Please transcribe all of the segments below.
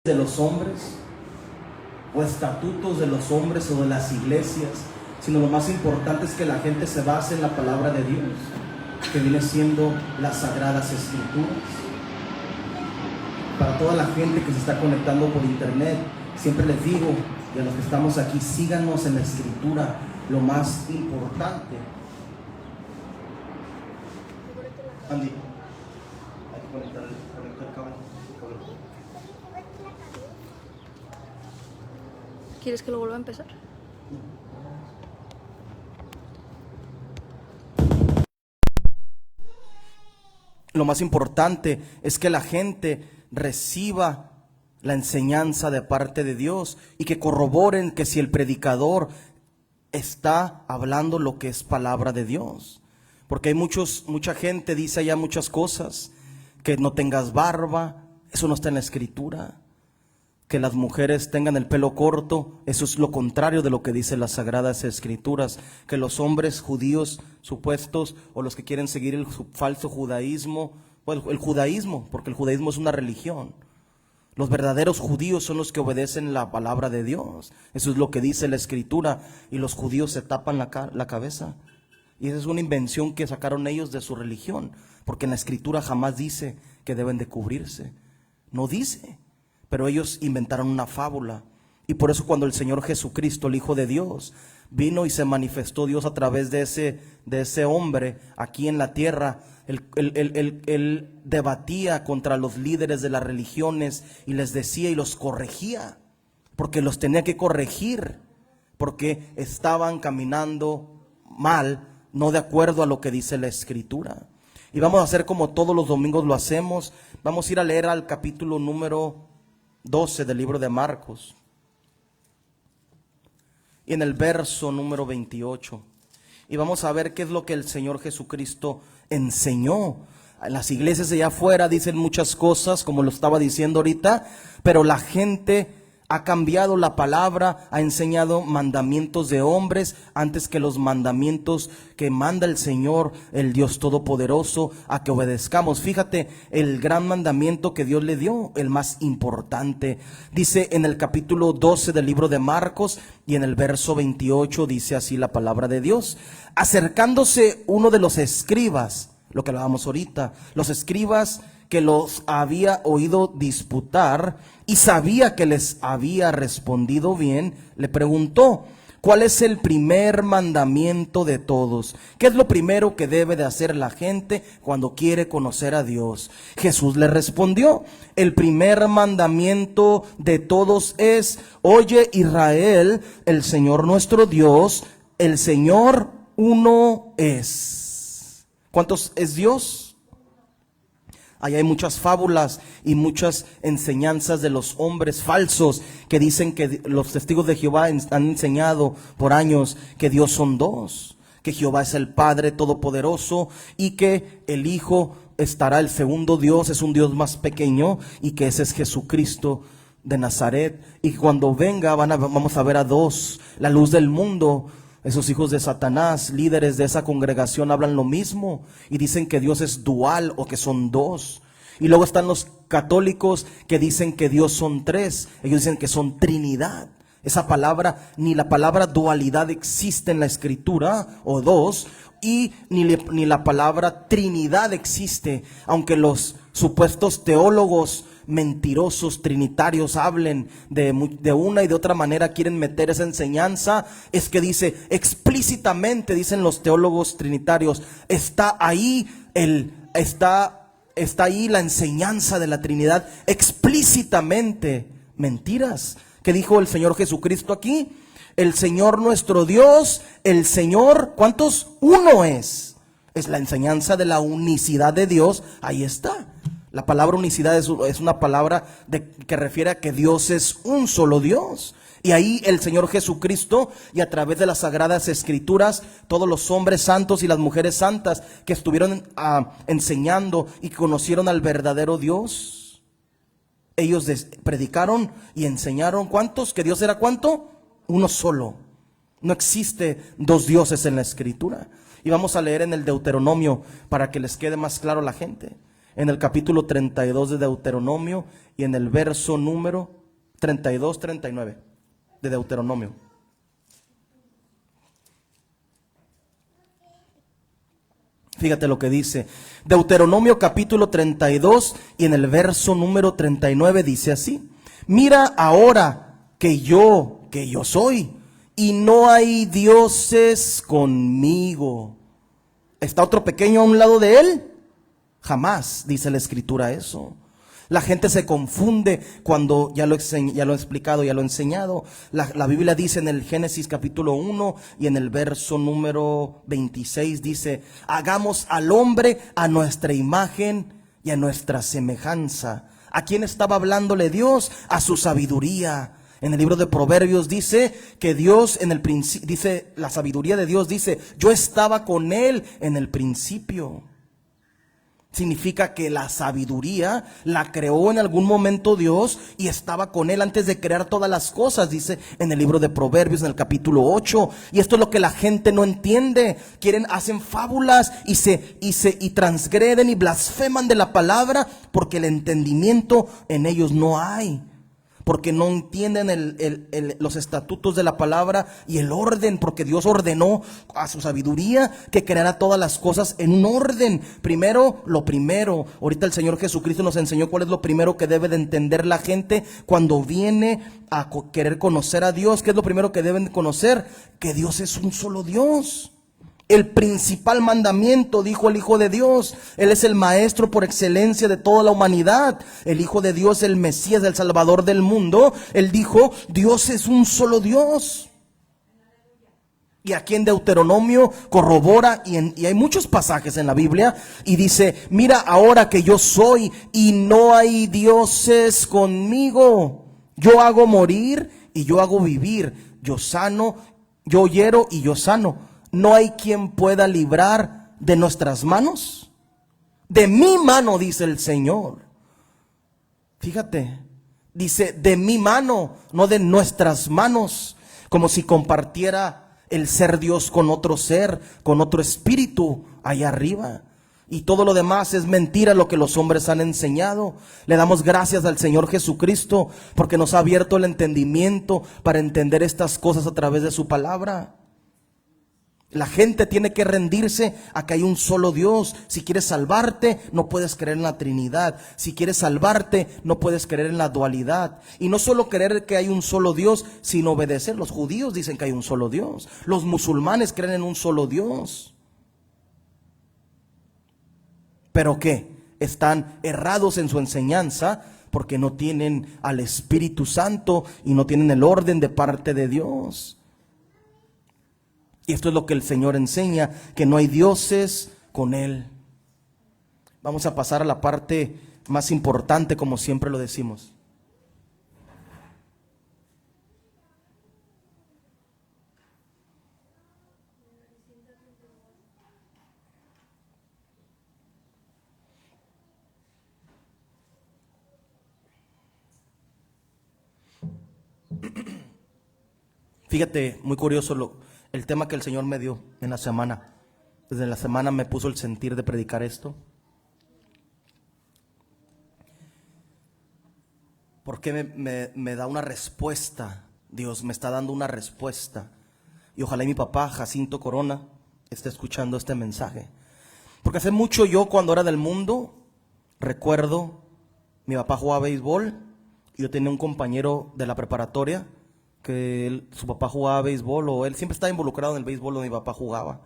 de los hombres o estatutos de los hombres o de las iglesias, sino lo más importante es que la gente se base en la palabra de Dios, que viene siendo las Sagradas Escrituras. Para toda la gente que se está conectando por internet, siempre les digo, y a los que estamos aquí, síganos en la Escritura, lo más importante. Andy, hay que conectar el cable. ¿Quieres que lo vuelva a empezar? Lo más importante es que la gente reciba la enseñanza de parte de Dios y que corroboren que si el predicador está hablando lo que es palabra de Dios. Porque hay mucha gente dice allá muchas cosas, que no tengas barba, eso no está en la Escritura. Que las mujeres tengan el pelo corto, eso es lo contrario de lo que dicen las Sagradas Escrituras. Que los hombres judíos supuestos o los que quieren seguir el falso judaísmo, bueno, el judaísmo, porque el judaísmo es una religión. Los verdaderos judíos son los que obedecen la palabra de Dios. Eso es lo que dice la Escritura. Y los judíos se tapan la cabeza. Y esa es una invención que sacaron ellos de su religión, porque en la Escritura jamás dice que deben de cubrirse. No dice. Pero ellos inventaron una fábula. Y por eso cuando el Señor Jesucristo, el Hijo de Dios, vino y se manifestó Dios a través de ese hombre aquí en la tierra, él debatía contra los líderes de las religiones y les decía y los corregía, porque los tenía que corregir, porque estaban caminando mal, no de acuerdo a lo que dice la Escritura. Y vamos a hacer como todos los domingos lo hacemos. Vamos a ir a leer al capítulo número 12 del libro de Marcos, y en el verso número 28, y vamos a ver qué es lo que el Señor Jesucristo enseñó. En las iglesias de allá afuera dicen muchas cosas, como lo estaba diciendo ahorita, pero la gente ha cambiado la palabra, ha enseñado mandamientos de hombres antes que los mandamientos que manda el Señor, el Dios Todopoderoso, a que obedezcamos. Fíjate, el gran mandamiento que Dios le dio, el más importante. Dice en el capítulo 12 del libro de Marcos y en el verso 28 dice así la palabra de Dios. Acercándose uno de los escribas, lo que hablábamos ahorita, los escribas que los había oído disputar y sabía que les había respondido bien, le preguntó: ¿cuál es el primer mandamiento de todos? ¿Qué es lo primero que debe de hacer la gente cuando quiere conocer a Dios? Jesús le respondió: el primer mandamiento de todos es: oye Israel, el Señor nuestro Dios, el Señor uno es. ¿Cuántos es Dios? Ahí hay muchas fábulas y muchas enseñanzas de los hombres falsos que dicen que los testigos de Jehová han enseñado por años que Dios son dos, que Jehová es el Padre Todopoderoso y que el Hijo estará, el segundo Dios es un Dios más pequeño y que ese es Jesucristo de Nazaret, y cuando venga vamos a ver a dos, la luz del mundo. Esos hijos de Satanás, líderes de esa congregación, hablan lo mismo y dicen que Dios es dual o que son dos. Y luego están los católicos que dicen que Dios son tres. Ellos dicen que son Trinidad. Esa palabra, ni la palabra dualidad existe en la Escritura, o dos, y ni la palabra Trinidad existe, aunque los supuestos teólogos mentirosos trinitarios hablen de una y de otra manera, quieren meter esa enseñanza. Es que dice explícitamente, dicen los teólogos trinitarios, está ahí la enseñanza de la Trinidad explícitamente. Mentiras. ¿Qué dijo el Señor Jesucristo aquí? El Señor nuestro Dios, el Señor, ¿cuántos? Uno es. Es la enseñanza de la unicidad de Dios. Ahí está. La palabra unicidad es una palabra que refiere a que Dios es un solo Dios. Y ahí el Señor Jesucristo, y a través de las Sagradas Escrituras, todos los hombres santos y las mujeres santas que estuvieron enseñando y conocieron al verdadero Dios, ellos predicaron y enseñaron, ¿cuántos? ¿Que Dios era cuánto? Uno solo. No existe dos dioses en la Escritura. Y vamos a leer en el Deuteronomio para que les quede más claro a la gente. en el capítulo 32 de Deuteronomio y en el verso número 32, 39 de Deuteronomio. Fíjate lo que dice Deuteronomio capítulo 32 y en el verso número 39 dice así: mira ahora que yo soy, y no hay dioses conmigo. ¿Está otro pequeño a un lado de él? Jamás, dice la Escritura eso. La gente se confunde cuando ya lo he explicado, ya lo he enseñado. La Biblia dice en el Génesis capítulo 1 y en el verso número 26 dice: hagamos al hombre a nuestra imagen y a nuestra semejanza. ¿A quién estaba hablándole Dios? A su sabiduría. En el libro de Proverbios dice que Dios en el principio, dice la sabiduría de Dios, dice: yo estaba con él en el principio. Significa que la sabiduría la creó en algún momento Dios y estaba con él antes de crear todas las cosas, dice en el libro de Proverbios en el capítulo 8. Y esto es lo que la gente no entiende. Hacen fábulas y transgreden y blasfeman de la palabra porque el entendimiento en ellos no hay. Porque no entienden los estatutos de la palabra y el orden, porque Dios ordenó a su sabiduría que creara todas las cosas en un orden. Primero, lo primero. Ahorita el Señor Jesucristo nos enseñó cuál es lo primero que debe de entender la gente cuando viene a querer conocer a Dios. ¿Qué es lo primero que deben de conocer? Que Dios es un solo Dios. El principal mandamiento, dijo el Hijo de Dios. Él es el maestro por excelencia de toda la humanidad. El Hijo de Dios, el Mesías, el Salvador del mundo. Él dijo: Dios es un solo Dios. Y aquí en Deuteronomio corrobora, y hay muchos pasajes en la Biblia, y dice: mira ahora que yo soy, y no hay dioses conmigo. Yo hago morir y yo hago vivir. Yo sano, yo hiero y yo sano. ¿No hay quien pueda librar de nuestras manos? De mi mano, dice el Señor. Fíjate, dice de mi mano, no de nuestras manos. Como si compartiera el ser Dios con otro ser, con otro espíritu allá arriba. Y todo lo demás es mentira, lo que los hombres han enseñado. Le damos gracias al Señor Jesucristo porque nos ha abierto el entendimiento para entender estas cosas a través de su palabra. La gente tiene que rendirse a que hay un solo Dios. Si quieres salvarte, no puedes creer en la Trinidad. Si quieres salvarte, no puedes creer en la dualidad. Y no solo creer que hay un solo Dios, sino obedecer. Los judíos dicen que hay un solo Dios. Los musulmanes creen en un solo Dios. ¿Pero qué? Están errados en su enseñanza porque no tienen al Espíritu Santo y no tienen el orden de parte de Dios. Y esto es lo que el Señor enseña, que no hay dioses con Él. Vamos a pasar a la parte más importante, como siempre lo decimos. Fíjate, muy curioso el tema que el Señor me dio en la semana. Desde la semana me puso el sentir de predicar esto. Porque me da una respuesta. Dios me está dando una respuesta. Y ojalá y mi papá, Jacinto Corona, esté escuchando este mensaje. Porque hace mucho yo, cuando era del mundo, recuerdo, mi papá jugaba béisbol. Y yo tenía un compañero de la preparatoria que su papá jugaba béisbol, o él siempre estaba involucrado en el béisbol donde mi papá jugaba.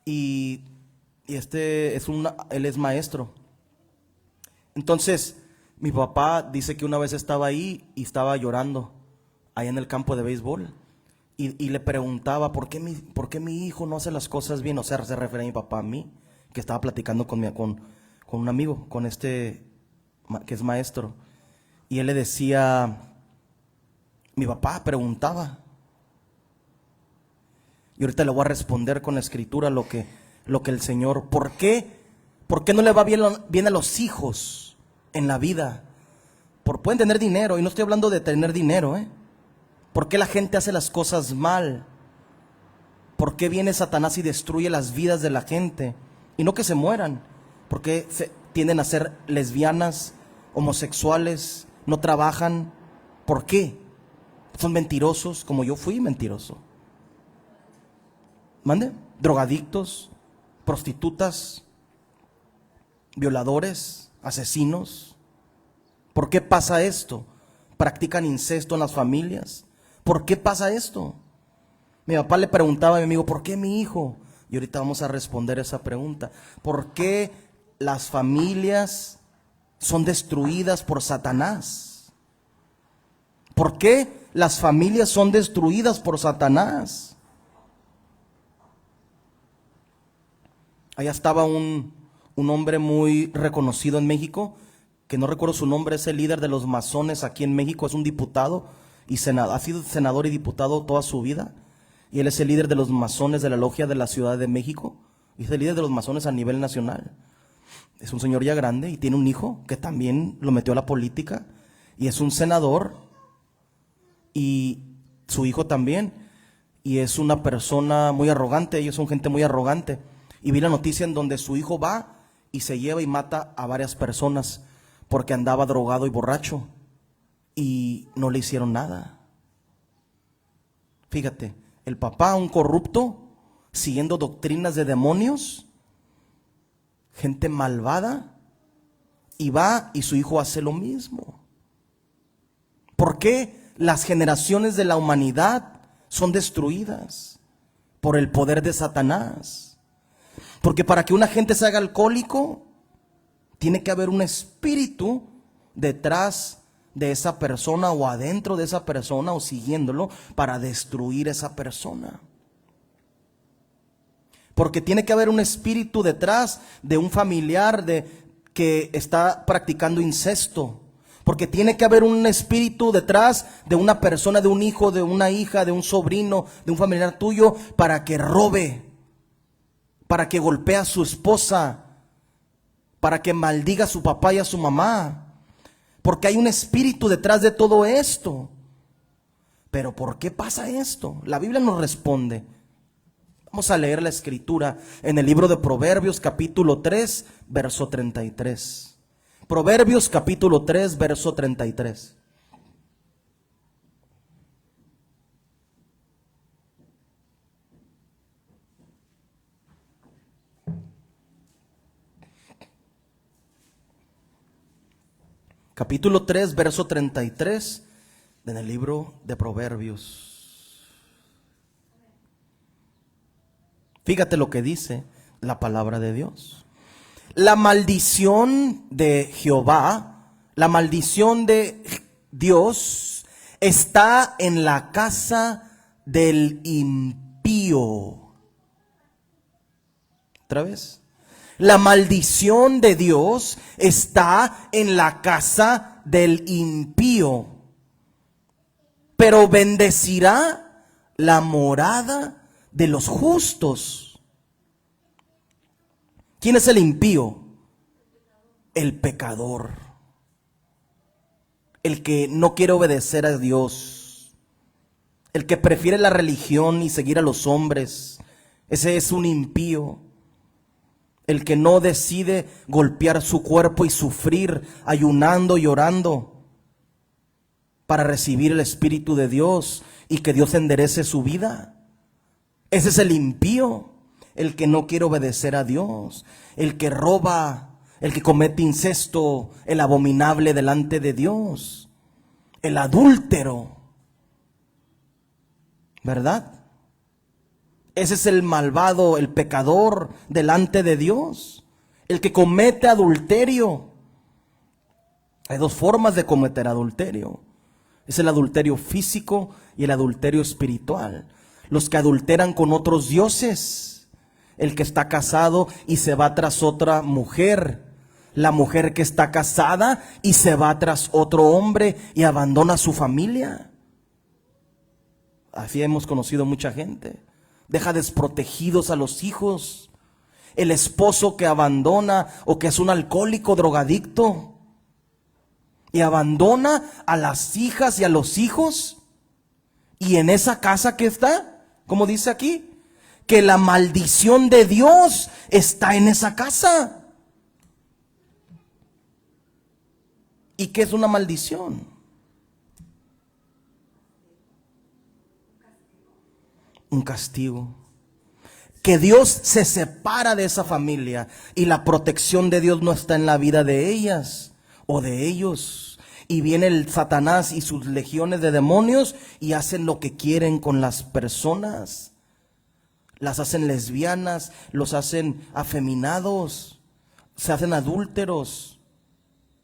Y él es maestro. Entonces, mi papá dice que una vez estaba ahí y estaba llorando, ahí en el campo de béisbol. Y le preguntaba, ¿por qué mi hijo no hace las cosas bien? O sea, se refiere a mi papá, a mí, que estaba platicando con un amigo, con que es maestro. Y él le decía... Mi papá preguntaba. Y ahorita le voy a responder con la escritura lo que el Señor. ¿Por qué no le va bien a los hijos en la vida? Pueden tener dinero, y no estoy hablando de tener dinero, ¿Por qué la gente hace las cosas mal? ¿Por qué viene Satanás y destruye las vidas de la gente? Y no que se mueran, porque tienden a ser lesbianas, homosexuales, no trabajan. ¿Por qué? Son mentirosos, como yo fui mentiroso. ¿Mande? Drogadictos, prostitutas, violadores, asesinos. ¿Por qué pasa esto? ¿Practican incesto en las familias? ¿Por qué pasa esto? Mi papá le preguntaba a mi amigo, ¿por qué mi hijo? Y ahorita vamos a responder esa pregunta. ¿Por qué las familias son destruidas por Satanás? ¿Por qué las familias son destruidas por Satanás? Allá estaba un hombre muy reconocido en México, que no recuerdo su nombre, es el líder de los masones aquí en México, es un diputado y ha sido senador y diputado toda su vida. Y él es el líder de los masones de la logia de la Ciudad de México. Y es el líder de los masones a nivel nacional. Es un señor ya grande y tiene un hijo que también lo metió a la política. Y es un senador. Y su hijo también. Y es una persona muy arrogante. Ellos son gente muy arrogante. Y vi la noticia en donde su hijo va y se lleva y mata a varias personas porque andaba drogado y borracho. Y no le hicieron nada. Fíjate. El papá, un corrupto, siguiendo doctrinas de demonios, gente malvada, y va y su hijo hace lo mismo. ¿Por qué las generaciones de la humanidad son destruidas? Por el poder de Satanás. Porque para que una gente se haga alcohólico, tiene que haber un espíritu detrás de esa persona o adentro de esa persona o siguiéndolo para destruir esa persona. Porque tiene que haber un espíritu detrás de un familiar que está practicando incesto. Porque tiene que haber un espíritu detrás de una persona, de un hijo, de una hija, de un sobrino, de un familiar tuyo, para que robe, para que golpee a su esposa, para que maldiga a su papá y a su mamá. Porque hay un espíritu detrás de todo esto. Pero ¿por qué pasa esto? La Biblia nos responde. Vamos a leer la escritura en el libro de Proverbios capítulo 3, verso 33. Proverbios capítulo 3, verso 33. Capítulo 3, verso 33, en el libro de Proverbios. Fíjate lo que dice la palabra de Dios. La maldición de Jehová, la maldición de Dios, está en la casa del impío. ¿Otra vez? La maldición de Dios está en la casa del impío, pero bendecirá la morada de los justos. ¿Quién es el impío? El pecador, el que no quiere obedecer a Dios, el que prefiere la religión y seguir a los hombres. Ese es un impío. El que no decide golpear su cuerpo y sufrir ayunando y orando para recibir el Espíritu de Dios y que Dios enderece su vida. Ese es el impío, el que no quiere obedecer a Dios, el que roba, el que comete incesto, el abominable delante de Dios, el adúltero, ¿verdad? Ese es el malvado, el pecador delante de Dios, el que comete adulterio. Hay dos formas de cometer adulterio. Es el adulterio físico y el adulterio espiritual. Los que adulteran con otros dioses, el que está casado y se va tras otra mujer, la mujer que está casada y se va tras otro hombre y abandona a su familia. Así hemos conocido mucha gente. Deja desprotegidos a los hijos. El esposo que abandona o que es un alcohólico drogadicto y abandona a las hijas y a los hijos. Y en esa casa que está, como dice aquí, que la maldición de Dios está en esa casa. ¿Y qué es una maldición? Un castigo. Que Dios se separa de esa familia y la protección de Dios no está en la vida de ellas o de ellos. Y viene el Satanás y sus legiones de demonios y hacen lo que quieren con las personas. Las hacen lesbianas, los hacen afeminados, se hacen adúlteros,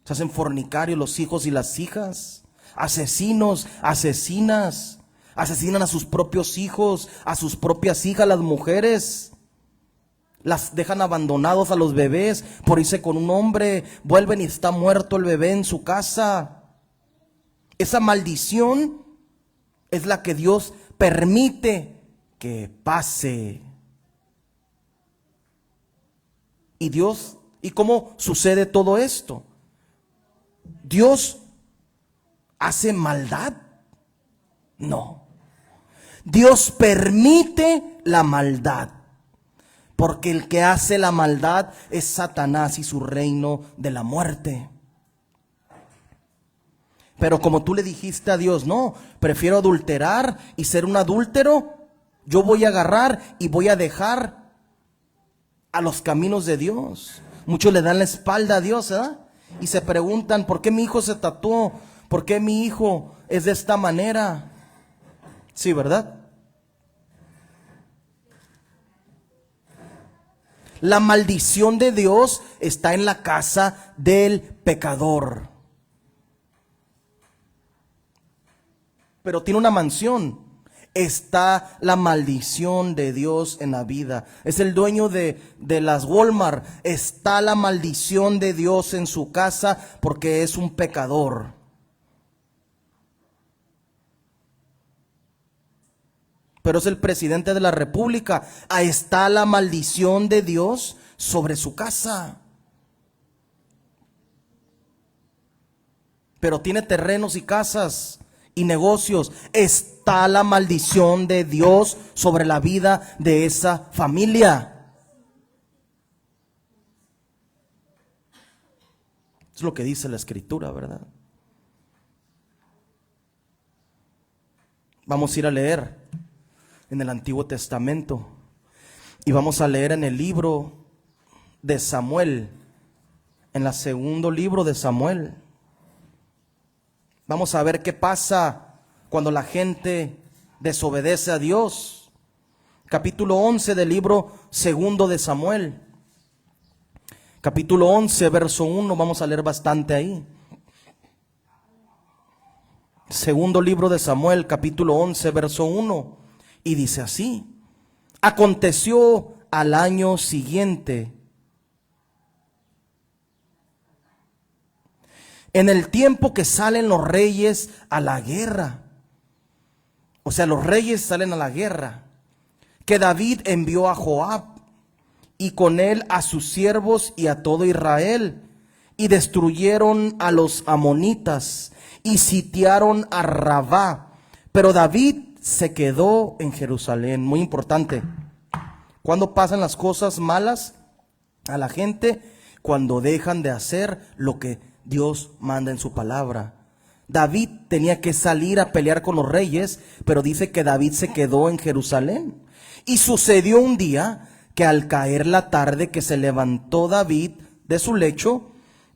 se hacen fornicarios los hijos y las hijas, asesinos, asesinas. Asesinan a sus propios hijos, a sus propias hijas, las mujeres. Las dejan abandonados a los bebés por irse con un hombre. Vuelven y está muerto el bebé en su casa. Esa maldición es la que Dios permite que pase. ¿Y cómo sucede todo esto? ¿Dios hace maldad? No. Dios permite la maldad, porque el que hace la maldad es Satanás y su reino de la muerte. Pero como tú le dijiste a Dios, no, prefiero adulterar y ser un adúltero, yo voy a agarrar y voy a dejar a los caminos de Dios. Muchos le dan la espalda a Dios, ¿verdad? Y se preguntan, ¿por qué mi hijo se tatuó? ¿Por qué mi hijo es de esta manera? Sí, ¿verdad? La maldición de Dios está en la casa del pecador. Pero tiene una mansión. Está la maldición de Dios en la vida. Es el dueño de las Walmart. Está la maldición de Dios en su casa porque es un pecador. Pero es el presidente de la República. Ahí está la maldición de Dios sobre su casa. Pero tiene terrenos y casas y negocios. Está la maldición de Dios sobre la vida de esa familia. Es lo que dice la Escritura, ¿verdad? Vamos a ir a leer en el Antiguo Testamento y vamos a leer en el libro de Samuel, en el segundo libro de Samuel. Vamos a ver qué pasa cuando la gente desobedece a Dios. Capítulo 11 del libro segundo de Samuel. Capítulo 11, verso 1, vamos a leer bastante ahí. Segundo libro de Samuel, capítulo 11, verso 1. Y dice así: aconteció al año siguiente, en el tiempo que salen los reyes a la guerra. O sea, los reyes salen a la guerra. Que David envió a Joab y con él a sus siervos y a todo Israel. Y destruyeron a los amonitas y sitiaron a Rabá. Pero David se quedó en Jerusalén. Muy importante. ¿Cuándo pasan las cosas malas a la gente? Cuando dejan de hacer lo que Dios manda en su palabra. David tenía que salir a pelear con los reyes, pero dice que David se quedó en Jerusalén. Y sucedió un día que al caer la tarde que se levantó David de su lecho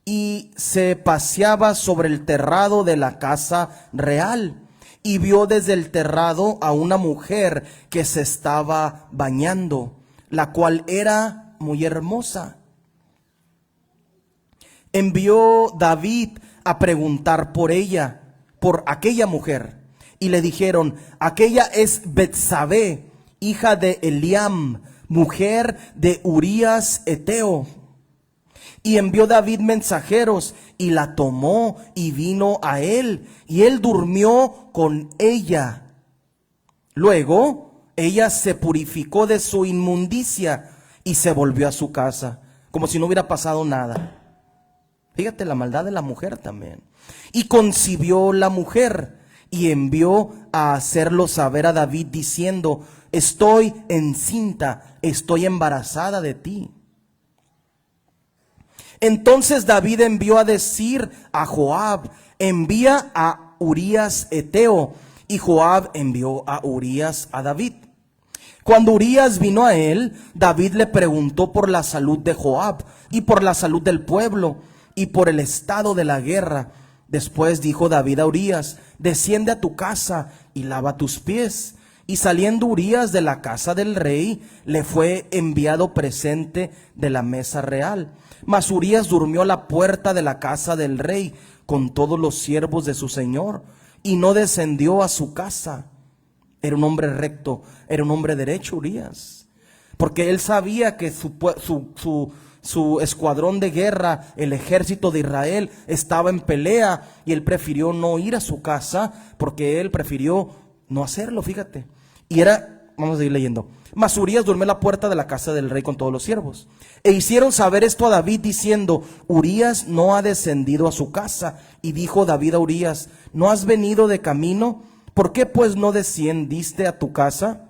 y se paseaba sobre el terrado de la casa real. Y vio desde el terrado a una mujer que se estaba bañando, la cual era muy hermosa. Envió David a preguntar por ella, por aquella mujer. Y le dijeron: aquella es Betsabé, hija de Eliam, mujer de Urías Eteo. Y envió David mensajeros y la tomó y vino a él, y él durmió con ella. Luego ella se purificó de su inmundicia y se volvió a su casa, como si no hubiera pasado nada. Fíjate la maldad de la mujer también. Y concibió la mujer y envió a hacerlo saber a David diciendo: estoy encinta, estoy embarazada de ti. Entonces David envió a decir a Joab: envía a Urías Eteo. Y Joab envió a Urías a David. Cuando Urías vino a él, David le preguntó por la salud de Joab y por la salud del pueblo y por el estado de la guerra. Después dijo David a Urías: desciende a tu casa y lava tus pies. Y saliendo Urías de la casa del rey, le fue enviado presente de la mesa real. Mas Urías durmió a la puerta de la casa del rey con todos los siervos de su señor, y no descendió a su casa. Era un hombre recto, era un hombre derecho Urías, porque él sabía que su escuadrón de guerra, el ejército de Israel, estaba en pelea, y él prefirió no ir a su casa, porque él prefirió no hacerlo, fíjate. Y era, vamos a seguir leyendo. Mas Urías durmió en la puerta de la casa del rey con todos los siervos. E hicieron saber esto a David diciendo: Urías no ha descendido a su casa. Y dijo David a Urías: ¿no has venido de camino? ¿Por qué pues no descendiste a tu casa?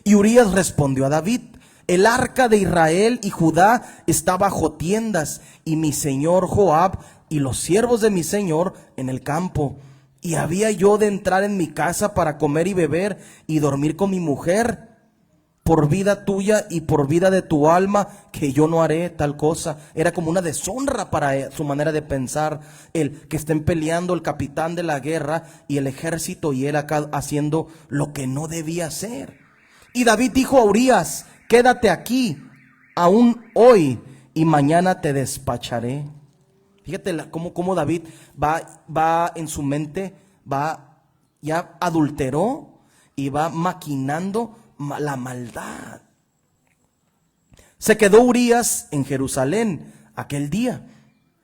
Y Urías respondió a David: el arca de Israel y Judá está bajo tiendas, y mi señor Joab y los siervos de mi señor en el campo. ¿Y había yo de entrar en mi casa para comer y beber y dormir con mi mujer? Por vida tuya y por vida de tu alma, que yo no haré tal cosa. Era como una deshonra para su manera de pensar, el que estén peleando el capitán de la guerra y el ejército, y él acá haciendo lo que no debía hacer. Y David dijo a Urías: quédate aquí aún hoy, y mañana te despacharé. Fíjate cómo David va en su mente, ya adulteró y va maquinando la maldad. Se quedó Urías en Jerusalén aquel día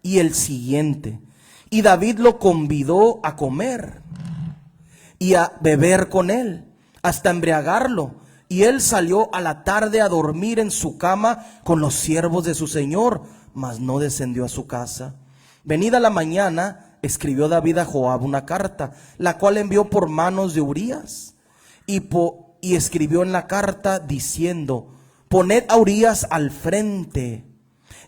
y el siguiente, y David lo convidó a comer y a beber con él, hasta embriagarlo. Y él salió a la tarde a dormir en su cama con los siervos de su señor, mas no descendió a su casa. Venida la mañana, escribió David a Joab una carta, la cual envió por manos de Urías. Y escribió en la carta diciendo: poned a Urías al frente,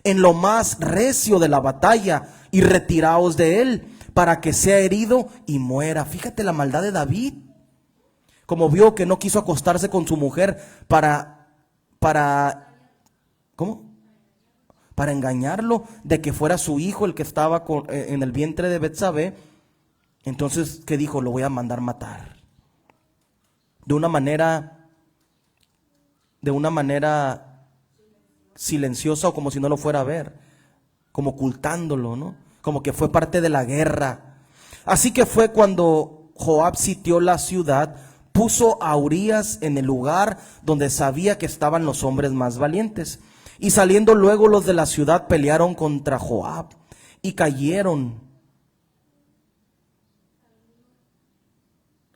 en lo más recio de la batalla, y retiraos de él, para que sea herido y muera. Fíjate la maldad de David. Como vio que no quiso acostarse con su mujer ¿cómo? Para engañarlo de que fuera su hijo el que estaba en el vientre de Betsabé. Entonces, ¿qué dijo? Lo voy a mandar matar. De una manera silenciosa, o como si no lo fuera a ver, como ocultándolo, ¿no? Como que fue parte de la guerra. Así que fue cuando Joab sitió la ciudad, puso a Urías en el lugar donde sabía que estaban los hombres más valientes. Y saliendo luego los de la ciudad pelearon contra Joab y cayeron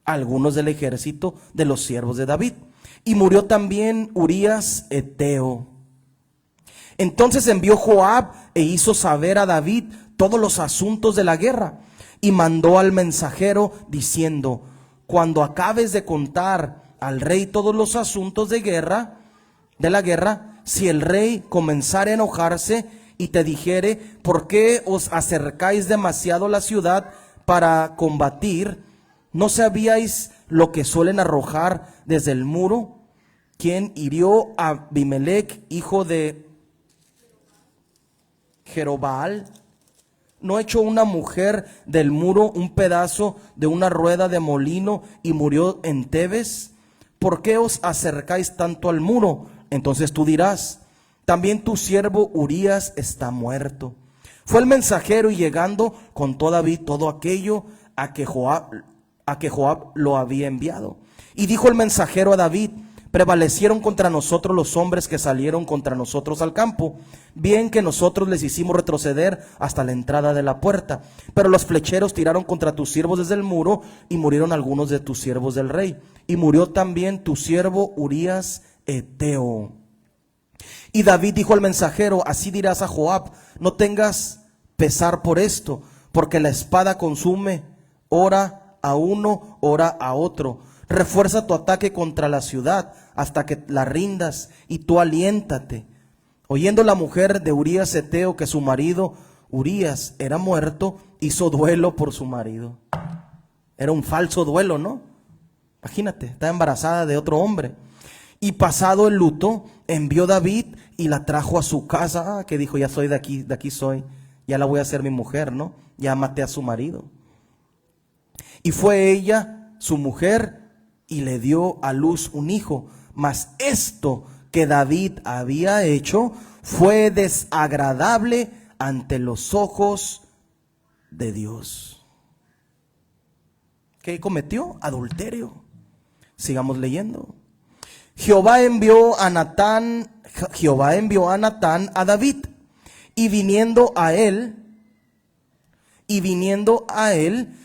algunos del ejército de los siervos de David. Y murió también Urías Eteo. Entonces envió Joab e hizo saber a David todos los asuntos de la guerra, y mandó al mensajero diciendo: cuando acabes de contar al rey todos los asuntos de la guerra, si el rey comenzare a enojarse y te dijere: ¿por qué os acercáis demasiado a la ciudad para combatir? ¿No sabíais lo que suelen arrojar desde el muro? ¿Quién hirió a Abimelech, hijo de Jerobbaal? ¿No echó una mujer del muro un pedazo de una rueda de molino y murió en Tebes? ¿Por qué os acercáis tanto al muro? Entonces tú dirás: también tu siervo Urías está muerto. Fue el mensajero, y llegando contó David todo aquello a que Joab lo había enviado. Y dijo el mensajero a David: prevalecieron contra nosotros los hombres que salieron contra nosotros al campo, bien que nosotros les hicimos retroceder hasta la entrada de la puerta. Pero los flecheros tiraron contra tus siervos desde el muro, y murieron algunos de tus siervos del rey. Y murió también tu siervo Urías Eteo. Y David dijo al mensajero: así dirás a Joab: no tengas pesar por esto, porque la espada consume, ora a uno, ora a otro. Refuerza tu ataque contra la ciudad hasta que la rindas, y tú aliéntate. Oyendo la mujer de Urías Heteo que su marido Urías era muerto, hizo duelo por su marido. Era un falso duelo, ¿no? Imagínate, está embarazada de otro hombre. Y pasado el luto, envió David y la trajo a su casa, que dijo, ya soy de aquí soy, ya la voy a hacer mi mujer, ¿no? Ya maté a su marido. Y fue ella, su mujer, y le dio a luz un hijo. Mas esto que David había hecho fue desagradable ante los ojos de Dios. ¿Qué cometió? Adulterio. Sigamos leyendo. Jehová envió a Natán a David, y viniendo a él,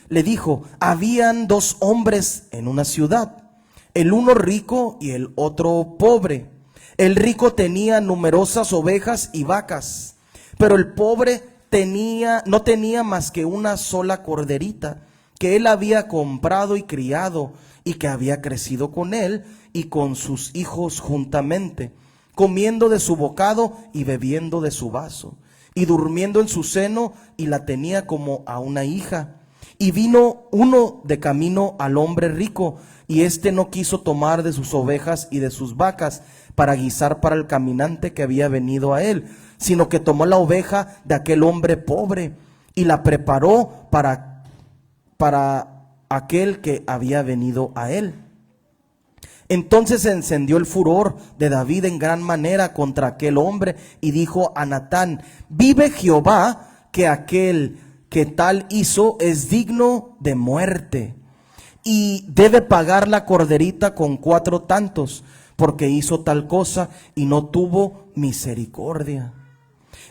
le dijo: habían dos hombres en una ciudad, el uno rico y el otro pobre. El rico tenía numerosas ovejas y vacas, pero el pobre no tenía más que una sola corderita, que él había comprado y criado, y que había crecido con él y con sus hijos juntamente, comiendo de su bocado y bebiendo de su vaso, y durmiendo en su seno, y la tenía como a una hija. Y vino uno de camino al hombre rico, y éste no quiso tomar de sus ovejas y de sus vacas para guisar para el caminante que había venido a él, sino que tomó la oveja de aquel hombre pobre y la preparó para aquel que había venido a él. Entonces se encendió el furor de David en gran manera contra aquel hombre, y dijo a Natán: vive Jehová, que aquel que tal hizo es digno de muerte, y debe pagar la corderita con 4 tantos, porque hizo tal cosa y no tuvo misericordia.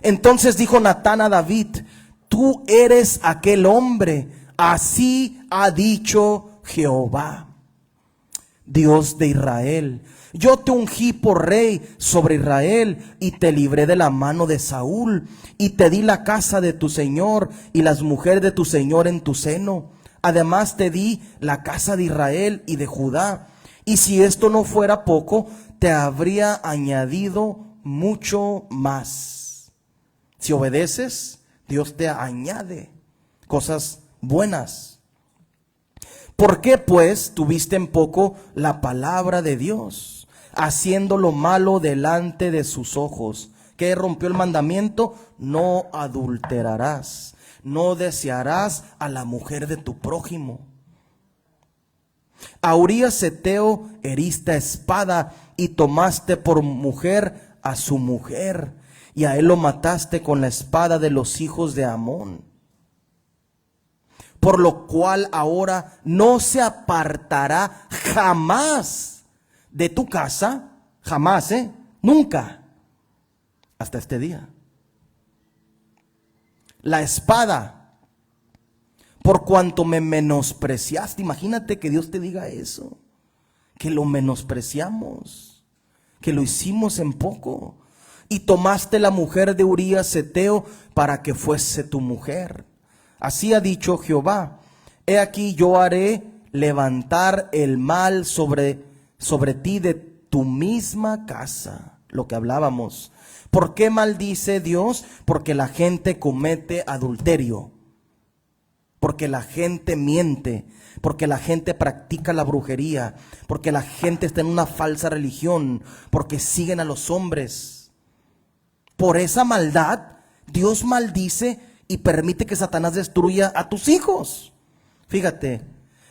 Entonces dijo Natán a David: tú eres aquel hombre, así ha dicho Jehová, Dios de Israel: yo te ungí por rey sobre Israel, y te libré de la mano de Saúl, y te di la casa de tu señor y las mujeres de tu señor en tu seno. Además te di la casa de Israel y de Judá, y si esto no fuera poco, te habría añadido mucho más. Si obedeces, Dios te añade cosas buenas. ¿Por qué pues tuviste en poco la palabra de Dios, haciendo lo malo delante de sus ojos? ¿Qué rompió el mandamiento? No adulterarás, no desearás a la mujer de tu prójimo. A Urías Heteo heriste a espada, y tomaste por mujer a su mujer, y a él lo mataste con la espada de los hijos de Amón. Por lo cual ahora no se apartará jamás de tu casa, jamás, nunca, hasta este día, la espada, por cuanto me menospreciaste. Imagínate que Dios te diga eso, que lo menospreciamos, que lo hicimos en poco, y tomaste la mujer de Urías Heteo para que fuese tu mujer. Así ha dicho Jehová: he aquí yo haré levantar el mal sobre ti de tu misma casa. Lo que hablábamos. ¿Por qué maldice Dios? Porque la gente comete adulterio, porque la gente miente, porque la gente practica la brujería, porque la gente está en una falsa religión, porque siguen a los hombres. Por esa maldad, Dios maldice y permite que Satanás destruya a tus hijos. Fíjate,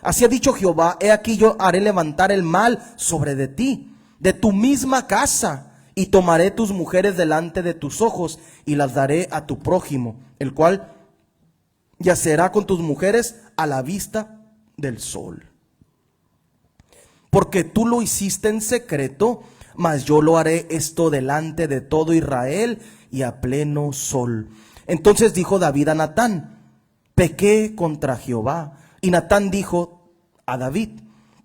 así ha dicho Jehová: he aquí yo haré levantar el mal sobre de ti, de tu misma casa, y tomaré tus mujeres delante de tus ojos, y las daré a tu prójimo, el cual yacerá con tus mujeres a la vista del sol. Porque tú lo hiciste en secreto, mas yo lo haré esto delante de todo Israel y a pleno sol. Entonces dijo David a Natán: pequé contra Jehová. Y Natán dijo a David: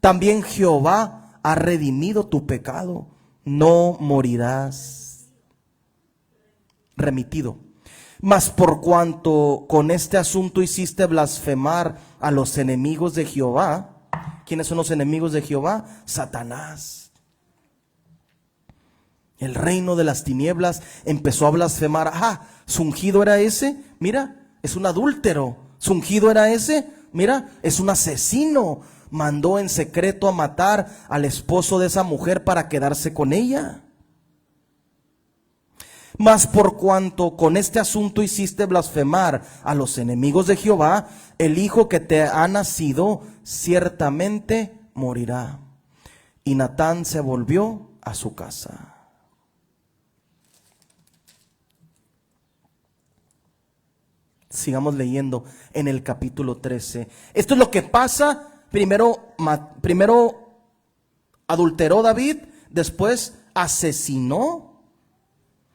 también Jehová ha redimido tu pecado, no morirás. Remitido. Mas por cuanto con este asunto hiciste blasfemar a los enemigos de Jehová. ¿Quiénes son los enemigos de Jehová? Satanás El reino de las tinieblas empezó a blasfemar. Su ungido era ese, mira, es un adúltero. Su ungido era ese, mira, es un asesino. Mandó en secreto a matar al esposo de esa mujer para quedarse con ella. Mas por cuanto con este asunto hiciste blasfemar a los enemigos de Jehová, el hijo que te ha nacido ciertamente morirá. Y Natán se volvió a su casa. Sigamos leyendo en el capítulo 13. Esto es lo que pasa. Primero adulteró David, después asesinó.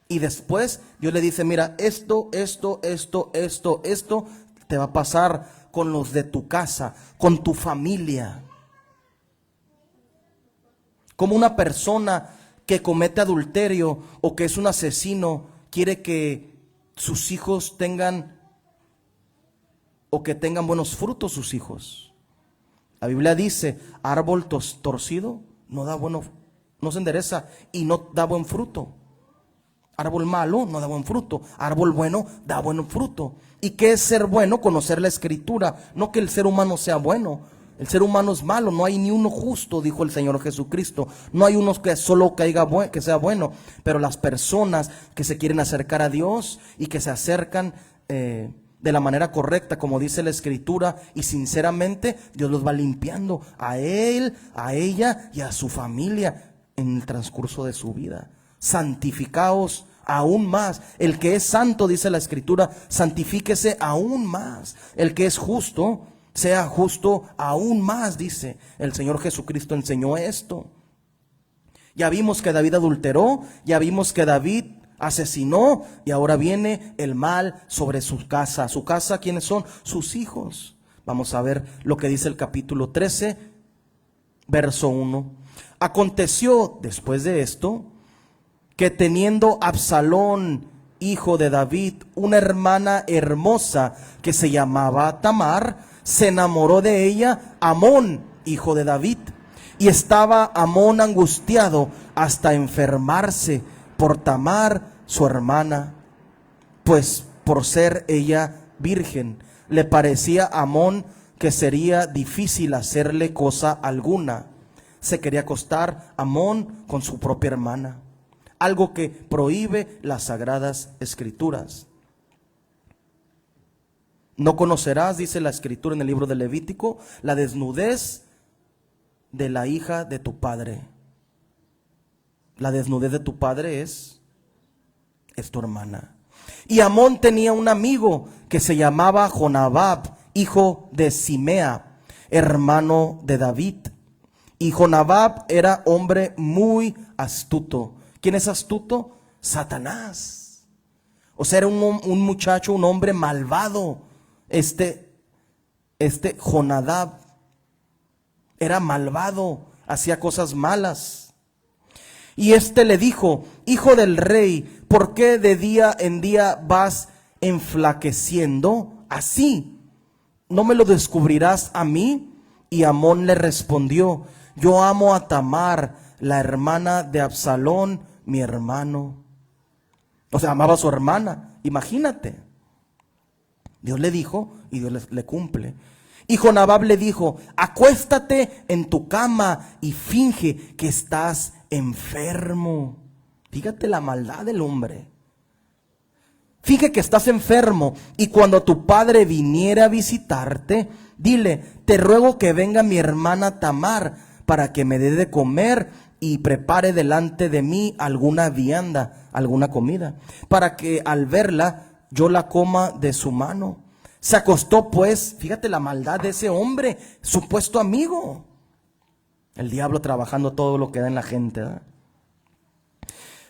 Y después Dios le dice, mira, esto te va a pasar con los de tu casa, con tu familia. Como una persona que comete adulterio o que es un asesino quiere que sus hijos tengan o que tengan buenos frutos sus hijos. La Biblia dice, árbol torcido no da bueno, no se endereza y no da buen fruto. Árbol malo no da buen fruto, árbol bueno da buen fruto. ¿Y qué es ser bueno? Conocer la Escritura, no que el ser humano sea bueno. El ser humano es malo, no hay ni uno justo, dijo el Señor Jesucristo. No hay uno que solo que sea bueno, pero las personas que se quieren acercar a Dios y que se acercan de la manera correcta, como dice la Escritura, y sinceramente Dios los va limpiando a él, a ella y a su familia en el transcurso de su vida. Santificaos aún más. El que es santo, dice la Escritura, santifíquese aún más. El que es justo, sea justo aún más, dice el Señor Jesucristo, enseñó esto. Ya vimos que David adulteró, ya vimos que David asesinó, y ahora viene el mal sobre su casa. ¿Su casa quiénes son? Sus hijos. Vamos a ver lo que dice el capítulo 13, verso 1. Aconteció después de esto, que teniendo Absalón, hijo de David, una hermana hermosa que se llamaba Tamar, se enamoró de ella Amón, hijo de David. Y estaba Amón angustiado hasta enfermarse por Tamar, su hermana, pues por ser ella virgen, le parecía a Amón que sería difícil hacerle cosa alguna. Se quería acostar Amón con su propia hermana, algo que prohíbe las sagradas escrituras. No conocerás, dice la Escritura en el libro de Levítico, la desnudez de la hija de tu padre. La desnudez de tu padre es tu hermana. Y Amón tenía un amigo que se llamaba Jonadab, hijo de Simea, hermano de David. Y Jonadab era hombre muy astuto. ¿Quién es astuto? Satanás. O sea, era un muchacho, un hombre malvado. Este Jonadab era malvado, hacía cosas malas. Y le dijo, hijo del rey, ¿por qué de día en día vas enflaqueciendo así? ¿No me lo descubrirás a mí? Y Amón le respondió, yo amo a Tamar, la hermana de Absalón, mi hermano. O sea, amaba a su hermana, imagínate. Dios le dijo y Dios le cumple. Y Jonadab le dijo, acuéstate en tu cama y finge que estás enfermo. Fíjate la maldad del hombre. Finge que estás enfermo y cuando tu padre viniera a visitarte, dile, te ruego que venga mi hermana Tamar para que me dé de comer y prepare delante de mí alguna vianda, alguna comida, para que al verla yo la coma de su mano. Se acostó pues, fíjate la maldad de ese hombre, supuesto amigo. El diablo trabajando todo lo que da en la gente, ¿verdad?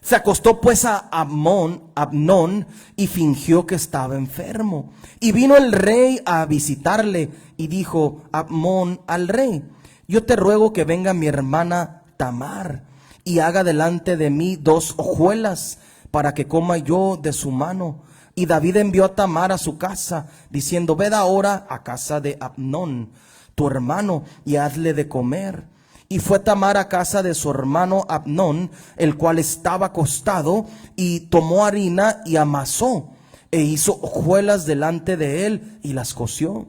Se acostó pues a Abnón y fingió que estaba enfermo. Y vino el rey a visitarle y dijo Abnón al rey, yo te ruego que venga mi hermana Tamar y haga delante de mí 2 hojuelas para que coma yo de su mano. Y David envió a Tamar a su casa, diciendo, ved ahora a casa de Abnón, tu hermano, y hazle de comer. Y fue Tamar a casa de su hermano Amnón, el cual estaba acostado, y tomó harina y amasó, e hizo hojuelas delante de él, y las coció.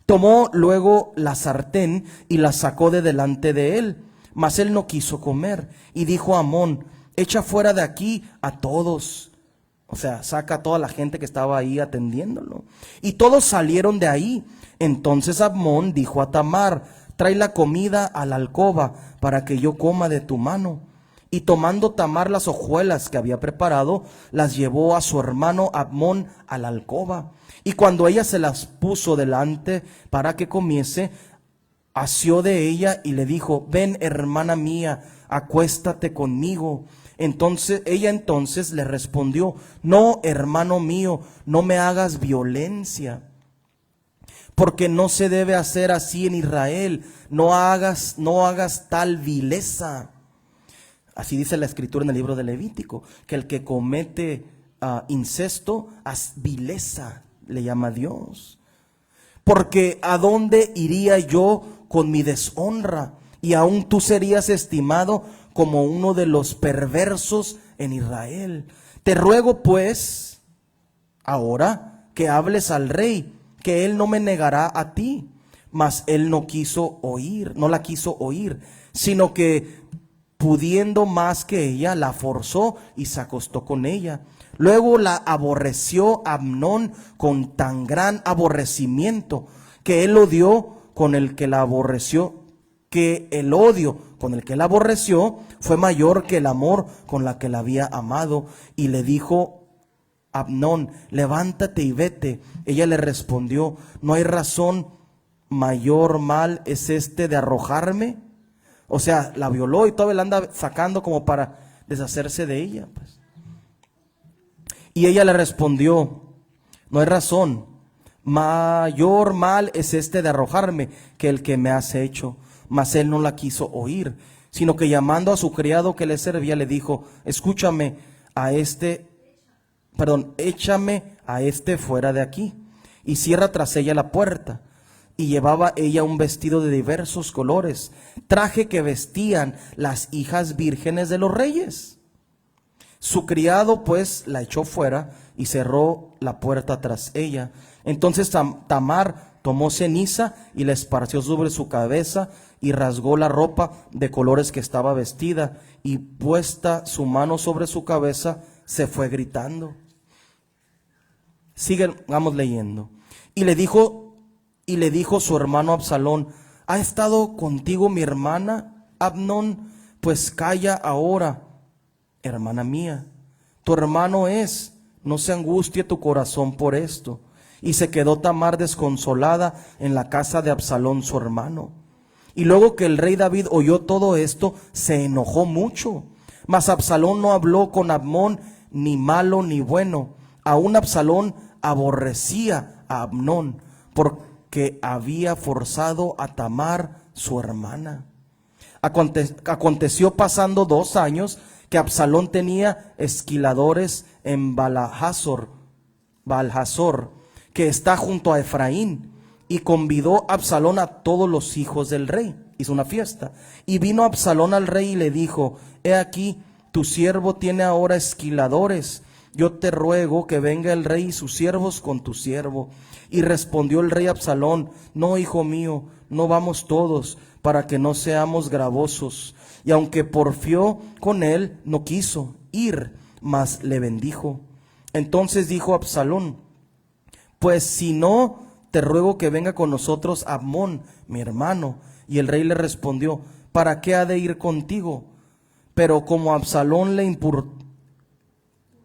Tomó luego la sartén y la sacó de delante de él, mas él no quiso comer. Y dijo a Amnón: echa fuera de aquí a todos. O sea, saca a toda la gente que estaba ahí atendiéndolo. Y todos salieron de ahí. Entonces Amnón dijo a Tamar: trae la comida a la alcoba para que yo coma de tu mano. Y tomando Tamar las hojuelas que había preparado, las llevó a su hermano Amnón a la alcoba. Y cuando ella se las puso delante para que comiese, asió de ella y le dijo: ven, hermana mía, acuéstate conmigo. Entonces ella le respondió: no, hermano mío, no me hagas violencia, porque no se debe hacer así en Israel. No hagas tal vileza. Así dice la escritura en el libro de Levítico, que el que comete incesto, vileza le llama Dios. Porque ¿a dónde iría yo con mi deshonra? Y aún tú serías estimado como uno de los perversos en Israel. Te ruego pues ahora que hables al rey, que él no me negará a ti. Mas él no la quiso oír, sino que pudiendo más que ella, la forzó y se acostó con ella. Luego la aborreció Amnón con tan gran aborrecimiento que él odió con el que la aborreció, que el odio con el que la aborreció fue mayor que el amor con la que la había amado. Y le dijo Amnón: levántate y vete. Ella le respondió: no hay razón, mayor mal es este de arrojarme. O sea, la violó y todavía la anda sacando como para deshacerse de ella, pues. Y ella le respondió: no hay razón, mayor mal es este de arrojarme que el que me has hecho. Mas él no la quiso oír, sino que llamando a su criado que le servía, le dijo: échame a este fuera de aquí, y cierra tras ella la puerta. Y llevaba ella un vestido de diversos colores, traje que vestían las hijas vírgenes de los reyes. Su criado pues la echó fuera y cerró la puerta tras ella. Entonces Tamar tomó ceniza y la esparció sobre su cabeza, y rasgó la ropa de colores que estaba vestida, y puesta su mano sobre su cabeza, se fue gritando. Sigamos leyendo. Y le dijo su hermano Absalón: ¿ha estado contigo mi hermana, Amnón? Pues calla ahora, hermana mía. Tu hermano es, no se angustie tu corazón por esto. Y se quedó Tamar desconsolada en la casa de Absalón su hermano. Y luego que el rey David oyó todo esto, se enojó mucho. Mas Absalón no habló con Amnón ni malo ni bueno. Aún Absalón aborrecía a Amnón, porque había forzado a Tamar su hermana. Aconteció pasando 2 años que Absalón tenía esquiladores en Baal-Hazor, que está junto a Efraín, y convidó a Absalón a todos los hijos del rey. Hizo una fiesta. Y vino Absalón al rey y le dijo: he aquí, tu siervo tiene ahora esquiladores. Yo te ruego que venga el rey y sus siervos con tu siervo. Y respondió el rey Absalón: no, hijo mío, no vamos todos, para que no seamos gravosos. Y aunque porfió con él, no quiso ir, mas le bendijo. Entonces dijo Absalón: pues si no, te ruego que venga con nosotros Amnón, mi hermano. Y el rey le respondió: ¿para qué ha de ir contigo? Pero como Absalón le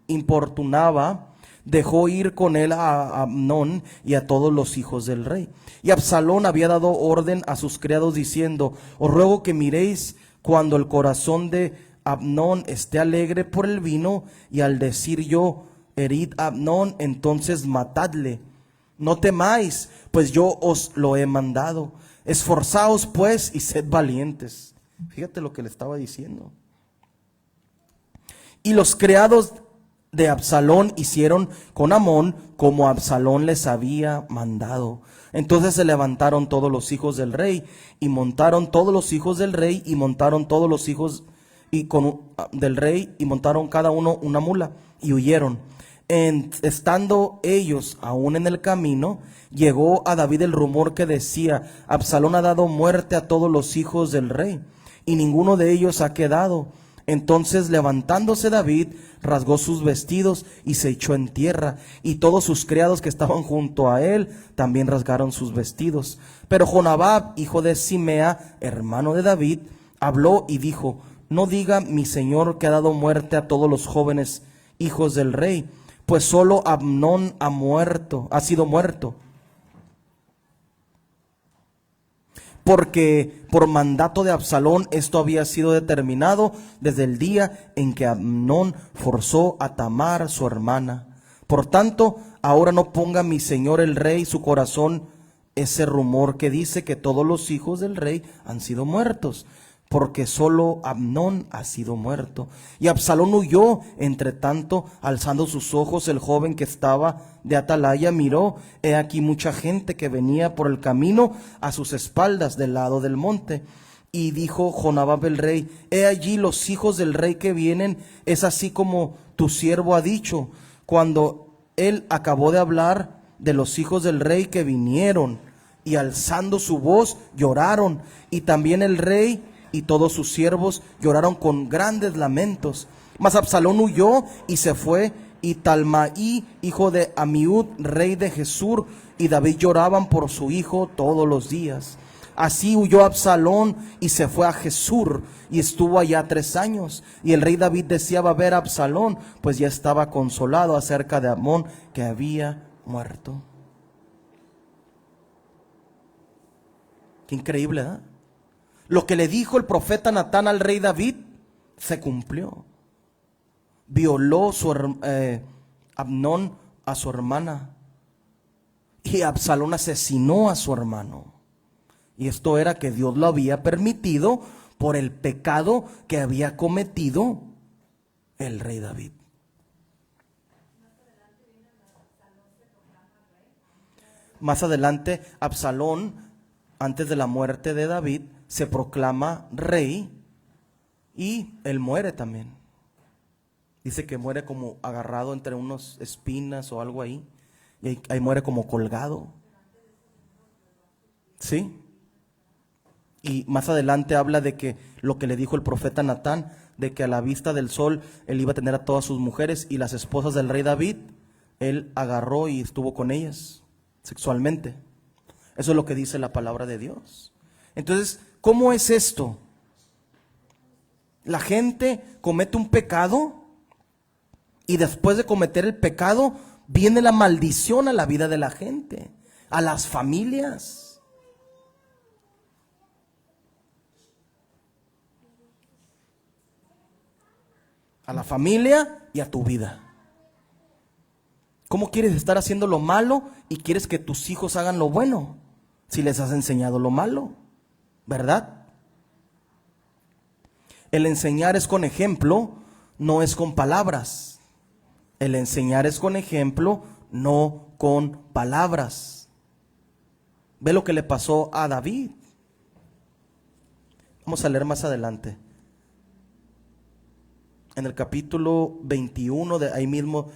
importunaba, dejó ir con él a Amnón y a todos los hijos del rey. Y Absalón había dado orden a sus criados diciendo: os ruego que miréis cuando el corazón de Amnón esté alegre por el vino, y al decir yo: herid a Amnón, entonces matadle. No temáis, pues yo os lo he mandado. Esforzaos pues y sed valientes. Fíjate lo que le estaba diciendo. Y los criados de Absalón hicieron con Amnón como Absalón les había mandado. Entonces se levantaron todos los hijos del rey y montaron todos los hijos del rey y montaron todos los hijos del rey y montaron cada uno una mula y huyeron. Estando ellos aún en el camino, llegó a David el rumor que decía: Absalón ha dado muerte a todos los hijos del rey y ninguno de ellos ha quedado. Entonces, levantándose David, rasgó sus vestidos y se echó en tierra, y todos sus criados que estaban junto a él también rasgaron sus vestidos. Pero Jonadab, hijo de Simea, hermano de David, habló y dijo: no diga mi señor que ha dado muerte a todos los jóvenes hijos del rey, pues solo Amnón ha sido muerto. Porque por mandato de Absalón esto había sido determinado desde el día en que Amnón forzó a Tamar su hermana. Por tanto, ahora no ponga mi señor el rey su corazón ese rumor que dice que todos los hijos del rey han sido muertos, porque solo Amnón ha sido muerto. Y Absalón huyó. Entre tanto, alzando sus ojos, el joven que estaba de atalaya miró, he aquí mucha gente que venía por el camino a sus espaldas del lado del monte. Y dijo Jonadab el rey: he allí los hijos del rey que vienen, es así como tu siervo ha dicho. Cuando él acabó de hablar de los hijos del rey que vinieron, y alzando su voz lloraron, y también el rey y todos sus siervos lloraron con grandes lamentos. Mas Absalón huyó y se fue, y Talmaí, hijo de Amiud, rey de Gesur, y David lloraban por su hijo todos los días. Así huyó Absalón y se fue a Gesur, y estuvo allá 3 años. Y el rey David deseaba ver a Absalón, pues ya estaba consolado acerca de Amnón, que había muerto. Qué increíble, ¿eh? Lo que le dijo el profeta Natán al rey David se cumplió. Violó Amnón a su hermana, y Absalón asesinó a su hermano. Y esto era que Dios lo había permitido por el pecado que había cometido el rey David. Más adelante, Absalón, antes de la muerte de David, se proclama rey, y él muere también. Dice que muere como agarrado entre unas espinas o algo ahí, y ahí muere como colgado. ¿Sí? Y más adelante habla de que lo que le dijo el profeta Natán, de que a la vista del sol él iba a tener a todas sus mujeres, y las esposas del rey David, él agarró y estuvo con ellas sexualmente. Eso es lo que dice la palabra de Dios. Entonces, ¿cómo es esto? La gente comete un pecado, y después de cometer el pecado viene la maldición a la vida de la gente, a las familias. A la familia y a tu vida. ¿Cómo quieres estar haciendo lo malo y quieres que tus hijos hagan lo bueno si les has enseñado lo malo? ¿Verdad? El enseñar es con ejemplo, no es con palabras. El enseñar es con ejemplo, no con palabras. Ve lo que le pasó a David. Vamos a leer más adelante. En el capítulo 21 de ahí mismo,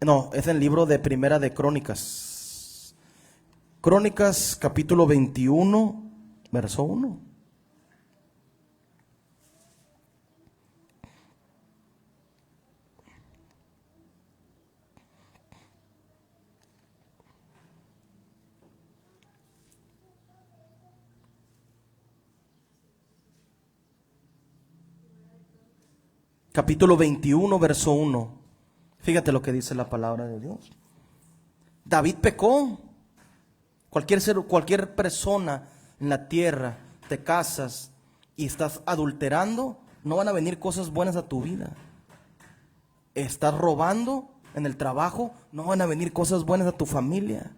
no, es el libro de Primera de Crónicas. Crónicas capítulo 21, verso 1. Capítulo 21, verso 1. Fíjate lo que dice la palabra de Dios. David pecó. Cualquier persona en la tierra, te casas y estás adulterando, no van a venir cosas buenas a tu vida. Estás robando en el trabajo, no van a venir cosas buenas a tu familia.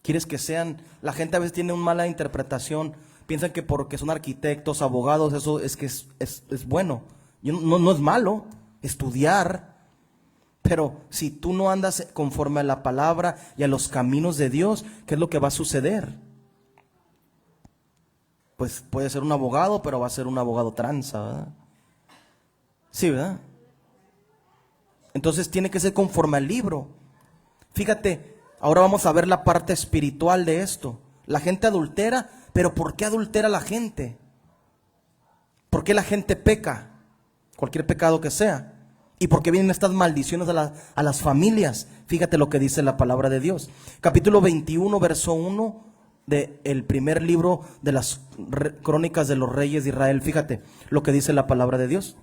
Quieres que sean, la gente a veces tiene una mala interpretación, piensan que porque son arquitectos, abogados, eso es que es bueno. No es malo estudiar, Pero si tú no andas conforme a la palabra y a los caminos de Dios, ¿qué es lo que va a suceder? Pues puede ser un abogado, pero va a ser un abogado tranza, ¿verdad? Sí, ¿verdad? Entonces tiene que ser conforme al libro. Fíjate, ahora vamos a ver la parte espiritual de esto. La gente adultera, pero ¿por qué adultera la gente? ¿Por qué la gente peca? Cualquier pecado que sea. ¿Y por qué vienen estas maldiciones a las familias? Fíjate lo que dice la palabra de Dios. Capítulo 21, verso 1 del primer libro de las crónicas de los reyes de Israel. Fíjate lo que dice la palabra de Dios.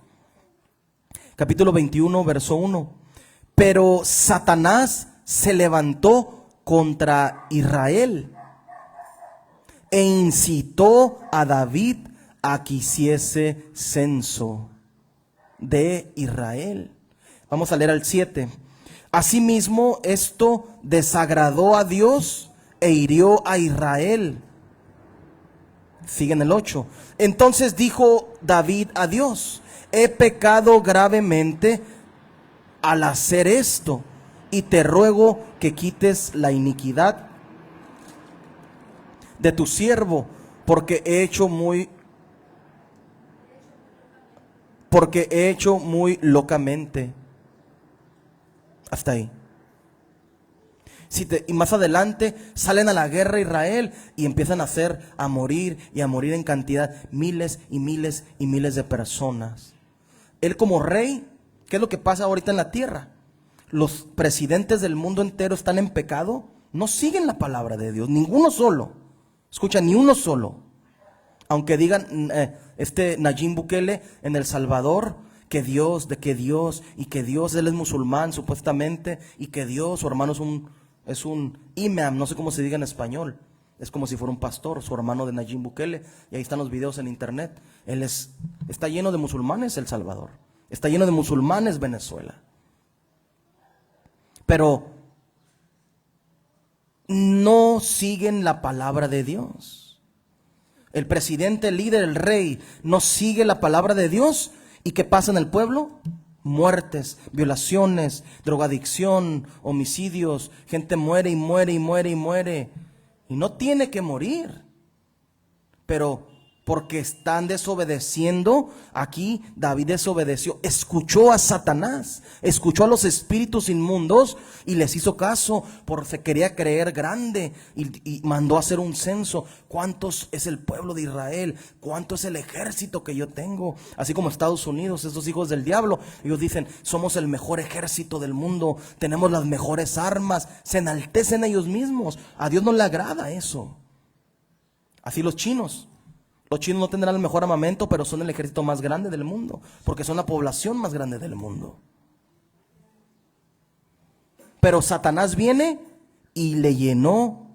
Capítulo 21, verso 1. Pero Satanás se levantó contra Israel e incitó a David a que hiciese censo de Israel. Vamos a leer al 7. Asimismo, esto desagradó a Dios e hirió a Israel. Sigue en el 8. Entonces dijo David a Dios: he pecado gravemente al hacer esto, y te ruego que quites la iniquidad de tu siervo, porque he hecho muy locamente. Hasta ahí. Y más adelante salen a la guerra Israel y empiezan a morir en cantidad, miles y miles y miles de personas. Él como rey, ¿qué es lo que pasa ahorita en la tierra? Los presidentes del mundo entero están en pecado, no siguen la palabra de Dios, ninguno solo. Escucha, ni uno solo. Aunque digan Nayib Bukele en El Salvador, que Dios, él es musulmán supuestamente, y que Dios, su hermano es un imam, no sé cómo se diga en español. Es como si fuera un pastor, su hermano de Nayib Bukele, y ahí están los videos en internet. Está lleno de musulmanes El Salvador, está lleno de musulmanes Venezuela. Pero no siguen la palabra de Dios. El presidente, el líder, el rey no sigue la palabra de Dios. ¿Y qué pasa en el pueblo? Muertes, violaciones, drogadicción, homicidios. Gente muere y muere y muere y muere. Y no tiene que morir. Pero porque están desobedeciendo, aquí David desobedeció, escuchó a Satanás, escuchó a los espíritus inmundos y les hizo caso, porque se quería creer grande y mandó a hacer un censo. ¿Cuántos es el pueblo de Israel? ¿Cuánto es el ejército que yo tengo? Así como Estados Unidos, estos hijos del diablo, ellos dicen: somos el mejor ejército del mundo, tenemos las mejores armas, se enaltecen ellos mismos. A Dios no le agrada eso. Así los chinos. Los chinos no tendrán el mejor armamento, pero son el ejército más grande del mundo, porque son la población más grande del mundo. Pero Satanás viene y le llenó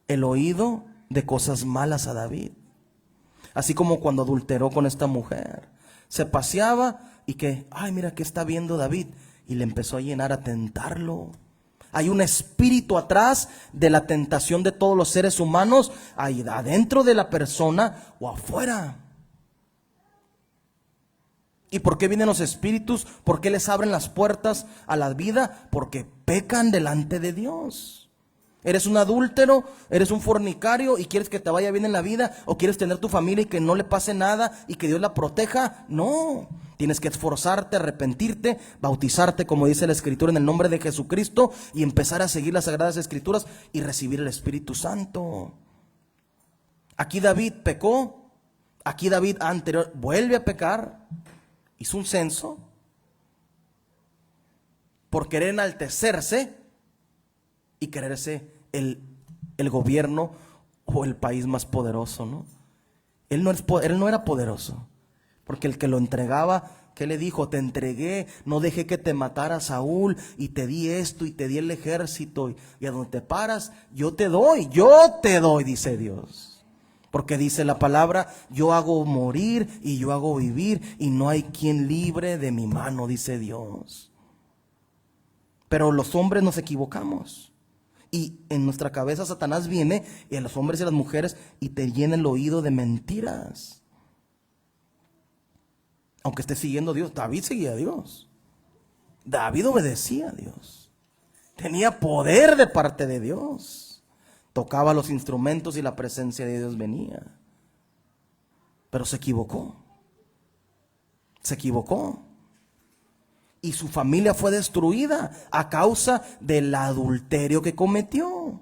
el oído de cosas malas a David. Así como cuando adulteró con esta mujer. Se paseaba y ay, mira qué está viendo David. Y le empezó a llenar, a tentarlo. Hay un espíritu atrás de la tentación de todos los seres humanos, ahí adentro de la persona o afuera. ¿Y por qué vienen los espíritus? ¿Por qué les abren las puertas a la vida? Porque pecan delante de Dios. ¿Eres un adúltero? ¿Eres un fornicario y quieres que te vaya bien en la vida? ¿O quieres tener tu familia y que no le pase nada y que Dios la proteja? No, tienes que esforzarte, arrepentirte, bautizarte, como dice la Escritura, en el nombre de Jesucristo, y empezar a seguir las Sagradas Escrituras y recibir el Espíritu Santo. Aquí David pecó, aquí David anterior vuelve a pecar, hizo un censo por querer enaltecerse y quererse el gobierno o el país más poderoso, ¿no? Él no era poderoso, porque el que lo entregaba, ¿qué le dijo? Te entregué, no dejé que te matara Saúl, y te di esto y te di el ejército, y a donde te paras, yo te doy, dice Dios. Porque dice la palabra: yo hago morir y yo hago vivir, y no hay quien libre de mi mano, dice Dios. Pero los hombres nos equivocamos. Y en nuestra cabeza Satanás viene, y a los hombres y a las mujeres, y te llena el oído de mentiras. Aunque estés siguiendo a Dios. David seguía a Dios. David obedecía a Dios. Tenía poder de parte de Dios. Tocaba los instrumentos y la presencia de Dios venía. Pero se equivocó. Se equivocó. Y su familia fue destruida a causa del adulterio que cometió.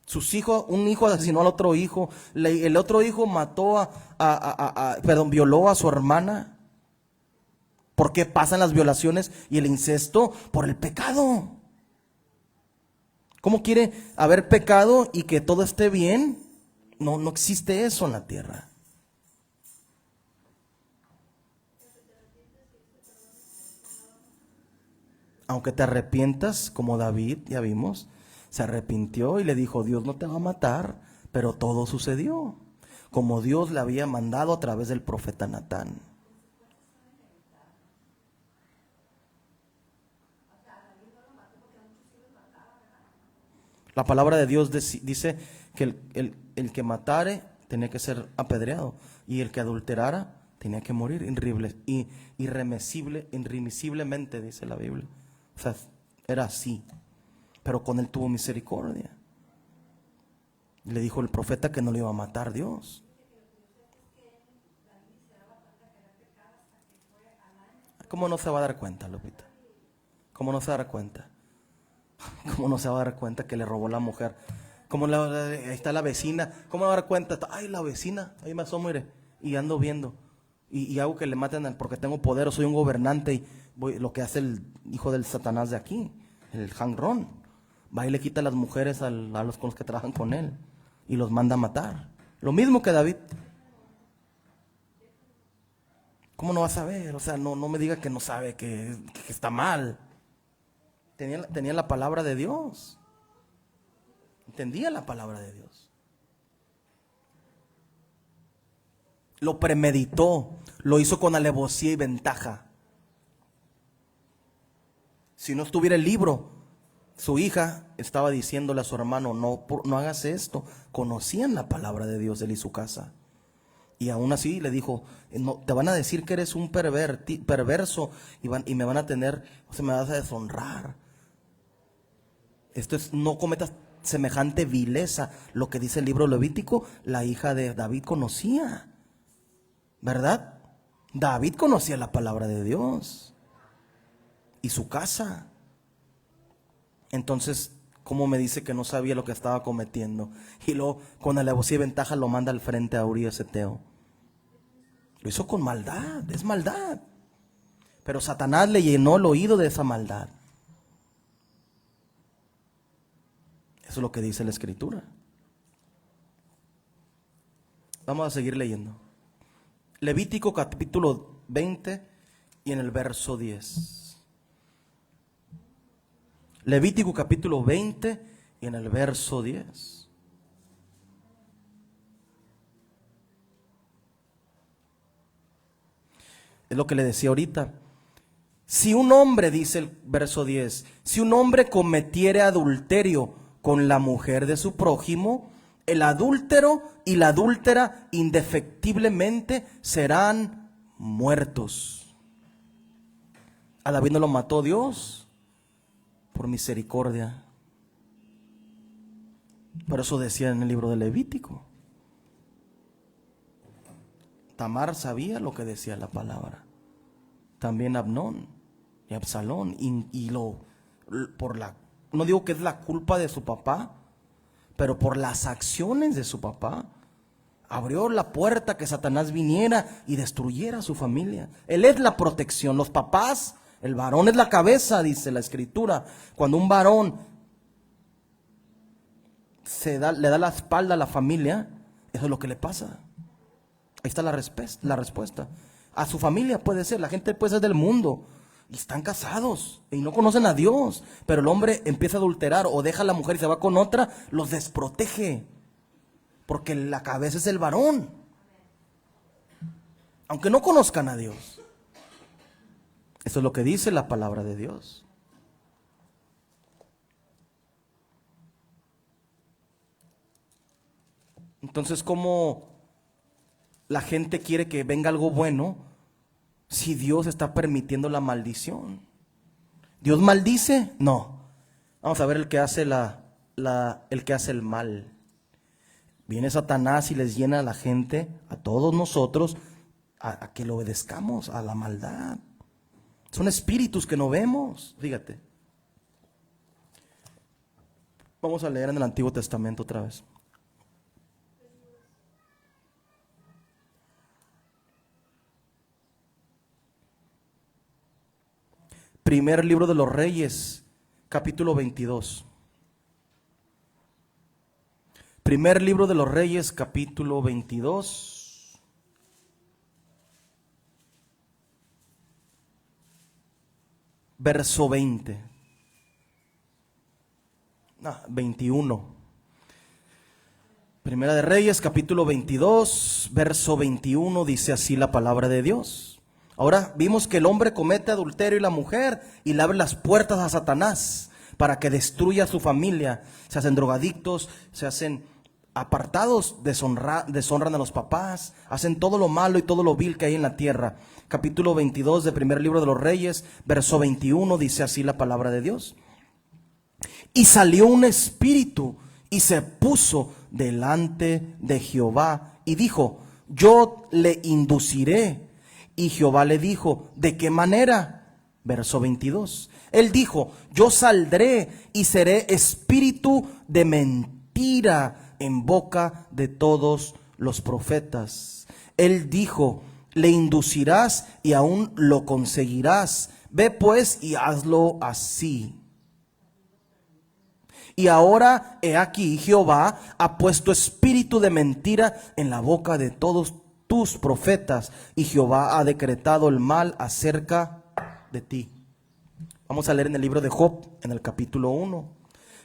Sus hijos, un hijo asesinó al otro hijo. El otro hijo mató violó a su hermana. ¿Por qué pasan las violaciones y el incesto? Por el pecado. ¿Cómo quiere haber pecado y que todo esté bien? No existe eso en la tierra. Aunque te arrepientas, como David, ya vimos, se arrepintió y le dijo, Dios no te va a matar, pero todo sucedió, como Dios le había mandado a través del profeta Natán. La palabra de Dios dice que el el que tenía que ser apedreado, y el que adulterara tenía que morir irremisiblemente, dice la Biblia. O sea, era así, pero con él tuvo misericordia. Le dijo el profeta que no le iba a matar Dios. ¿Cómo no se va a dar cuenta, Lupita? ¿Cómo no se va a dar cuenta? ¿Cómo no se va a dar cuenta que le robó la mujer? Ahí está la vecina. ¿Cómo va a dar cuenta? Ay, la vecina, ahí me asomo, mire, y ando viendo. Y hago que le maten porque tengo poder, o soy un gobernante, y lo que hace el hijo del Satanás de aquí, el Hangrón. Va y le quita las mujeres a los con los que trabajan con él y los manda a matar. Lo mismo que David. ¿Cómo no va a saber? O sea, no me diga que no sabe, que está mal. Tenía la palabra de Dios. Entendía la palabra de Dios. Lo premeditó, lo hizo con alevosía y ventaja. Si no estuviera el libro, su hija estaba diciéndole a su hermano, no hagas esto. Conocían la palabra de Dios él y su casa. Y aún así le dijo, no, te van a decir que eres un perverso y me van a tener, o sea, me vas a deshonrar. No cometas semejante vileza. Lo que dice el libro Levítico, la hija de David conocía, ¿verdad? David conocía la palabra de Dios y su casa. Entonces, ¿cómo me dice que no sabía lo que estaba cometiendo? Y luego, con alevosía y ventaja, lo manda al frente a Urías eteo. Lo hizo con maldad, es maldad. Pero Satanás le llenó el oído de esa maldad. Eso es lo que dice la Escritura. Vamos a seguir leyendo. Levítico capítulo 20 y en el verso 10. Levítico capítulo 20 y en el verso 10. Es lo que le decía ahorita. Si un hombre, dice el verso 10, si un hombre cometiere adulterio con la mujer de su prójimo, el adúltero y la adúltera indefectiblemente serán muertos. A David no lo mató Dios por misericordia. Por eso decía en el libro de Levítico. Tamar sabía lo que decía la palabra. También Amnón y Absalón. No digo que es la culpa de su papá, pero por las acciones de su papá, abrió la puerta que Satanás viniera y destruyera a su familia. Él es la protección. Los papás, el varón es la cabeza, dice la Escritura. Cuando un varón le da la espalda a la familia, eso es lo que le pasa. Ahí está la respuesta. A su familia puede ser, la gente puede ser del mundo y están casados y no conocen a Dios, pero el hombre empieza a adulterar o deja a la mujer y se va con otra, los desprotege, porque la cabeza es el varón, aunque no conozcan a Dios. Eso es lo que dice la palabra de Dios. Entonces, ¿cómo la gente quiere que venga algo bueno si Dios está permitiendo la maldición? ¿Dios maldice? No. Vamos a ver el que hace el que hace el mal. Viene Satanás y les llena a la gente, a todos nosotros, a que le obedezcamos a la maldad. Son espíritus que no vemos, fíjate. Vamos a leer en el Antiguo Testamento otra vez. Primer libro de los Reyes, capítulo 22. Primer libro de los Reyes, capítulo 22. Verso 20. 21. Primera de Reyes, capítulo 22, verso 21, dice así la palabra de Dios. Ahora vimos que el hombre comete adulterio y la mujer, y le abre las puertas a Satanás para que destruya a su familia. Se hacen drogadictos, se hacen apartados, deshonran a los papás, hacen todo lo malo y todo lo vil que hay en la tierra. Capítulo 22 del primer libro de los Reyes, verso 21, dice así la palabra de Dios. Y salió un espíritu y se puso delante de Jehová y dijo: yo le induciré. Y Jehová le dijo: ¿de qué manera? Verso 22. Él dijo: yo saldré y seré espíritu de mentira en boca de todos los profetas. Él dijo: le inducirás y aún lo conseguirás. Ve pues y hazlo así. Y ahora, he aquí, Jehová ha puesto espíritu de mentira en la boca de todos tus profetas, y Jehová ha decretado el mal acerca de ti. Vamos a leer en el libro de Job, en el capítulo 1.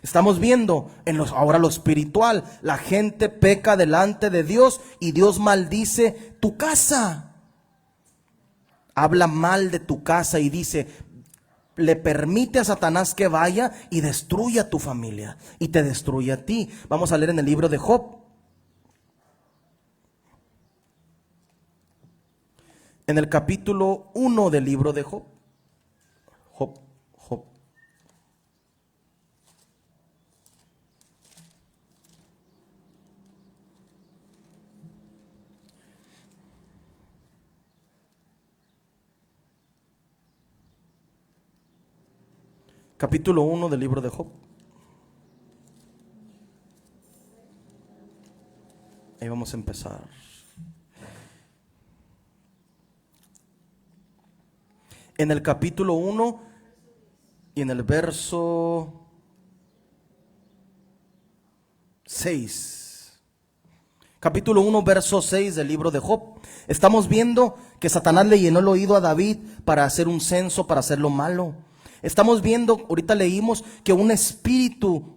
Estamos viendo ahora lo espiritual. La gente peca delante de Dios y Dios maldice tu casa. Habla mal de tu casa y dice, le permite a Satanás que vaya y destruya a tu familia y te destruye a ti. Vamos a leer en el libro de Job. En el capítulo 1 del libro de Job. Job. Capítulo 1 del libro de Job. Ahí vamos a empezar. En el capítulo 1 y en el verso 6. Capítulo 1, verso 6 del libro de Job. Estamos viendo que Satanás le llenó el oído a David para hacer un censo, para hacer lo malo. Estamos viendo, ahorita leímos que un espíritu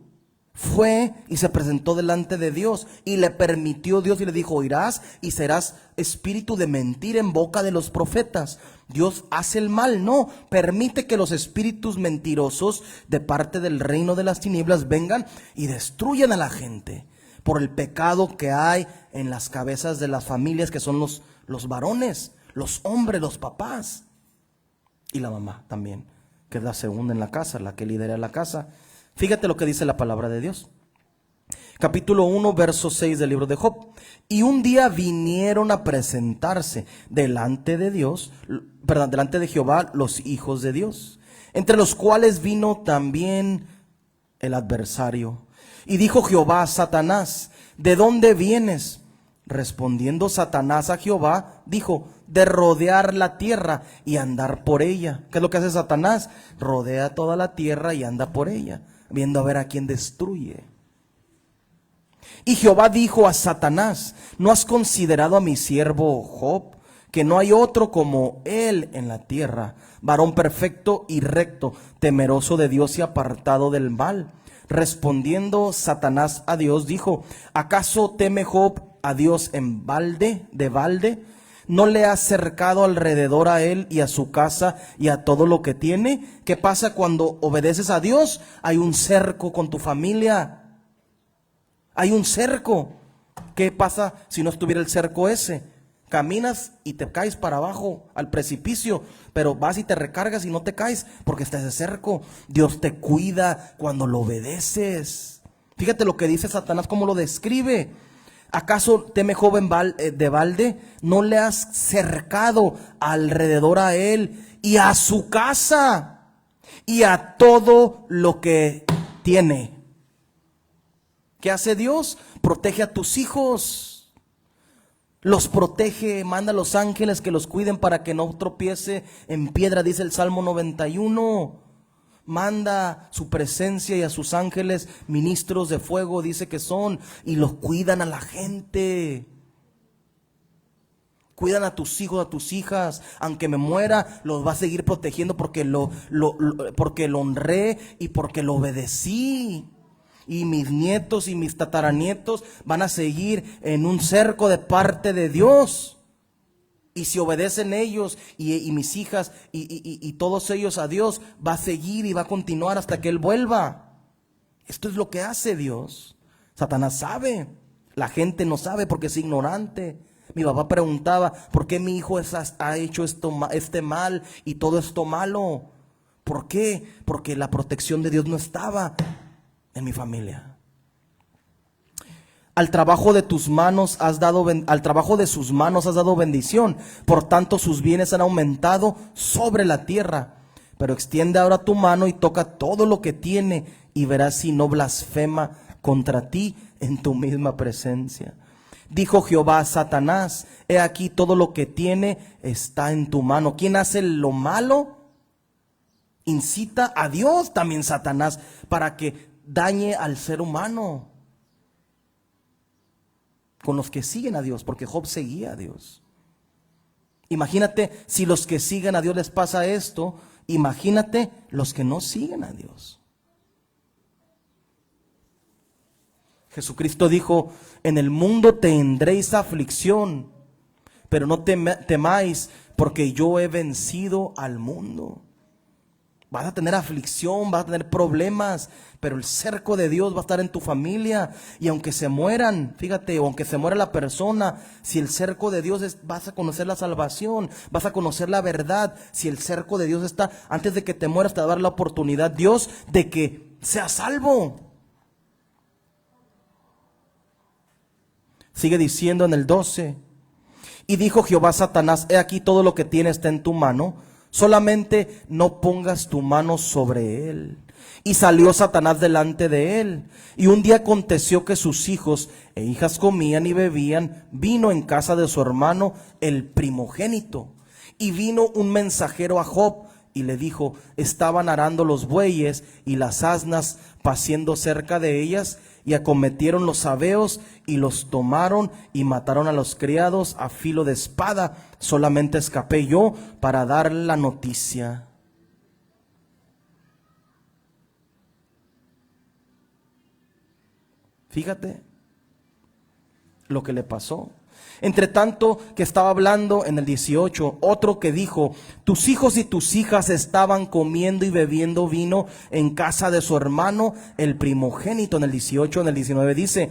fue y se presentó delante de Dios y le permitió Dios y le dijo: irás y serás espíritu de mentira en boca de los profetas. Dios hace el mal, no, permite que los espíritus mentirosos de parte del reino de las tinieblas vengan y destruyan a la gente por el pecado que hay en las cabezas de las familias, que son los varones, los hombres, los papás y la mamá también, que es la segunda en la casa, la que lidera la casa. Fíjate lo que dice la palabra de Dios. Capítulo 1, verso 6 del libro de Job. Y un día vinieron a presentarse delante de delante de Jehová, los hijos de Dios, entre los cuales vino también el adversario. Y dijo Jehová a Satanás: ¿de dónde vienes? Respondiendo Satanás a Jehová, dijo: de rodear la tierra y andar por ella. ¿Qué es lo que hace Satanás? Rodea toda la tierra y anda por ella, viendo a ver a quién destruye. Y Jehová dijo a Satanás: ¿no has considerado a mi siervo Job, que no hay otro como él en la tierra, varón perfecto y recto, temeroso de Dios y apartado del mal? Respondiendo Satanás a Dios, dijo: ¿acaso teme Job a Dios de balde? ¿No le has cercado alrededor a él y a su casa y a todo lo que tiene? ¿Qué pasa cuando obedeces a Dios? Hay un cerco con tu familia. Hay un cerco. ¿Qué pasa si no estuviera el cerco ese? Caminas y te caes para abajo al precipicio, pero vas y te recargas y no te caes porque está ese cerco. Dios te cuida cuando lo obedeces. Fíjate lo que dice Satanás, cómo lo describe. ¿Acaso teme, joven de balde? ¿No le has cercado alrededor a él y a su casa y a todo lo que tiene? ¿Qué hace Dios? Protege a tus hijos. Los protege, manda a los ángeles que los cuiden para que no tropiece en piedra, dice el Salmo 91. Manda su presencia y a sus ángeles, ministros de fuego, dice que son, y los cuidan a la gente. Cuidan a tus hijos, a tus hijas. Aunque me muera, los va a seguir protegiendo porque porque lo honré y porque lo obedecí. Y mis nietos y mis tataranietos van a seguir en un cerco de parte de Dios. Y si obedecen ellos y mis hijas y todos ellos a Dios, va a seguir y va a continuar hasta que Él vuelva. Esto es lo que hace Dios. Satanás sabe, la gente no sabe porque es ignorante. Mi papá preguntaba, ¿por qué mi hijo ha hecho este mal y todo esto malo? ¿Por qué? Porque la protección de Dios no estaba en mi familia. Al trabajo de sus manos has dado bendición, por tanto sus bienes han aumentado sobre la tierra. Pero extiende ahora tu mano y toca todo lo que tiene, y verás si no blasfema contra ti en tu misma presencia. Dijo Jehová a Satanás: he aquí todo lo que tiene está en tu mano. ¿Quién hace lo malo? Incita a Dios también, Satanás, para que dañe al ser humano. Con los que siguen a Dios, porque Job seguía a Dios. Imagínate si los que siguen a Dios les pasa esto, imagínate los que no siguen a Dios. Jesucristo dijo: en el mundo tendréis aflicción, pero no temáis, porque yo he vencido al mundo. Vas a tener aflicción, vas a tener problemas, pero el cerco de Dios va a estar en tu familia. Y aunque se mueran, fíjate, o aunque se muera la persona, si el cerco de Dios vas a conocer la salvación, vas a conocer la verdad. Si el cerco de Dios está, antes de que te mueras te va a dar la oportunidad Dios de que seas salvo. Sigue diciendo en el 12: y dijo Jehová a Satanás: he aquí todo lo que tiene está en tu mano, solamente no pongas tu mano sobre él. Y salió Satanás delante de él. Y un día aconteció que sus hijos e hijas comían y bebían vino en casa de su hermano el primogénito. Y vino un mensajero a Job y le dijo: estaban arando los bueyes y las asnas paciendo cerca de ellas, y acometieron los sabeos y los tomaron y mataron a los criados a filo de espada. Solamente escapé yo para dar la noticia. Fíjate lo que le pasó. Entre tanto que estaba hablando, en el 18, otro que dijo: tus hijos y tus hijas estaban comiendo y bebiendo vino en casa de su hermano el primogénito. En el 18, en el 19 dice: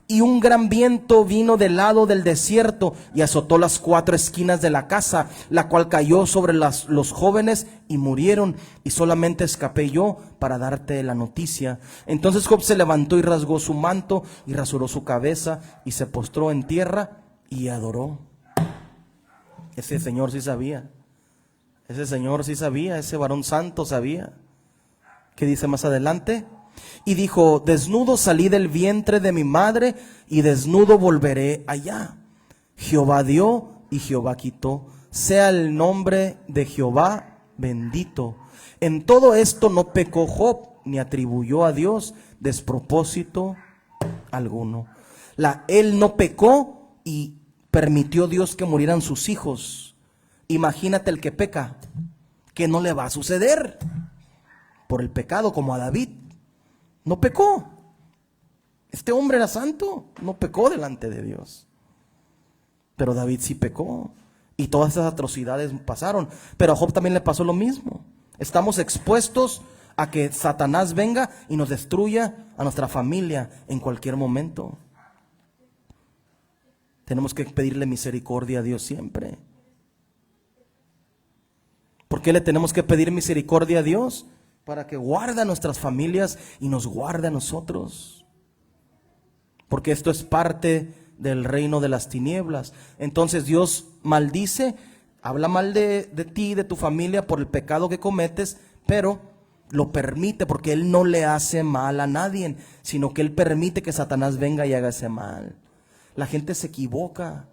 y un gran viento vino del lado del desierto y azotó las 4 esquinas de la casa, la cual cayó sobre los jóvenes y murieron, y solamente escapé yo para darte la noticia. Entonces Job se levantó y rasgó su manto y rasuró su cabeza y se postró en tierra y adoró. Ese señor sí sabía. Ese varón santo sabía. ¿Qué dice más adelante? Y dijo: desnudo salí del vientre de mi madre, y desnudo volveré allá. Jehová dio y Jehová quitó. Sea el nombre de Jehová bendito. En todo esto no pecó Job, ni atribuyó a Dios despropósito alguno. Él no pecó y permitió Dios que murieran sus hijos. Imagínate el que peca, que no le va a suceder por el pecado, como a David. No pecó. Este hombre era santo, no pecó delante de Dios. Pero David sí pecó, y todas esas atrocidades pasaron. Pero a Job también le pasó lo mismo. Estamos expuestos a que Satanás venga y nos destruya a nuestra familia en cualquier momento. Tenemos que pedirle misericordia a Dios siempre. ¿Por qué le tenemos que pedir misericordia a Dios? Para que guarde a nuestras familias y nos guarde a nosotros. Porque esto es parte del reino de las tinieblas. Entonces Dios maldice, habla mal de ti, de tu familia por el pecado que cometes, pero lo permite porque Él no le hace mal a nadie, sino que Él permite que Satanás venga y haga ese mal. La gente se equivoca.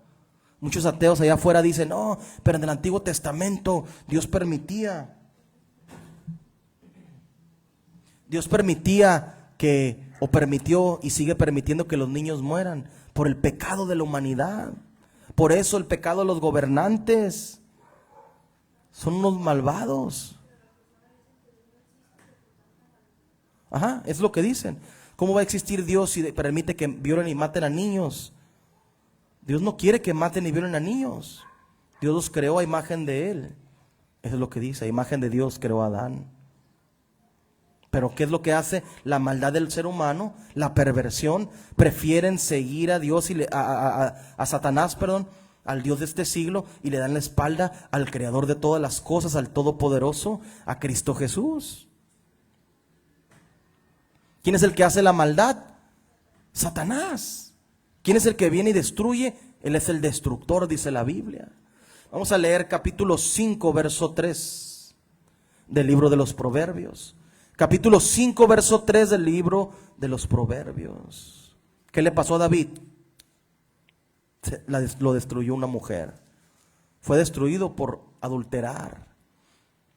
Muchos ateos allá afuera dicen, no, pero en el Antiguo Testamento Dios permitía que, o permitió y sigue permitiendo que los niños mueran por el pecado de la humanidad. Por eso el pecado de los gobernantes son unos malvados. Ajá, es lo que dicen. ¿Cómo va a existir Dios si permite que violen y maten a niños? Dios no quiere que maten y violen a niños. Dios los creó a imagen de Él. Eso es lo que dice, a imagen de Dios creó a Adán. Pero ¿qué es lo que hace la maldad del ser humano? La perversión. Prefieren seguir a Dios y a Satanás, al Dios de este siglo, y le dan la espalda al creador de todas las cosas, al Todopoderoso, a Cristo Jesús. ¿Quién es el que hace la maldad? Satanás. ¿Quién es el que viene y destruye? Él es el destructor, dice la Biblia. Vamos a leer capítulo 5, verso 3 del libro de los Proverbios. Capítulo 5, verso 3 del libro de los Proverbios. ¿Qué le pasó a David? Lo destruyó una mujer. Fue destruido por adulterar.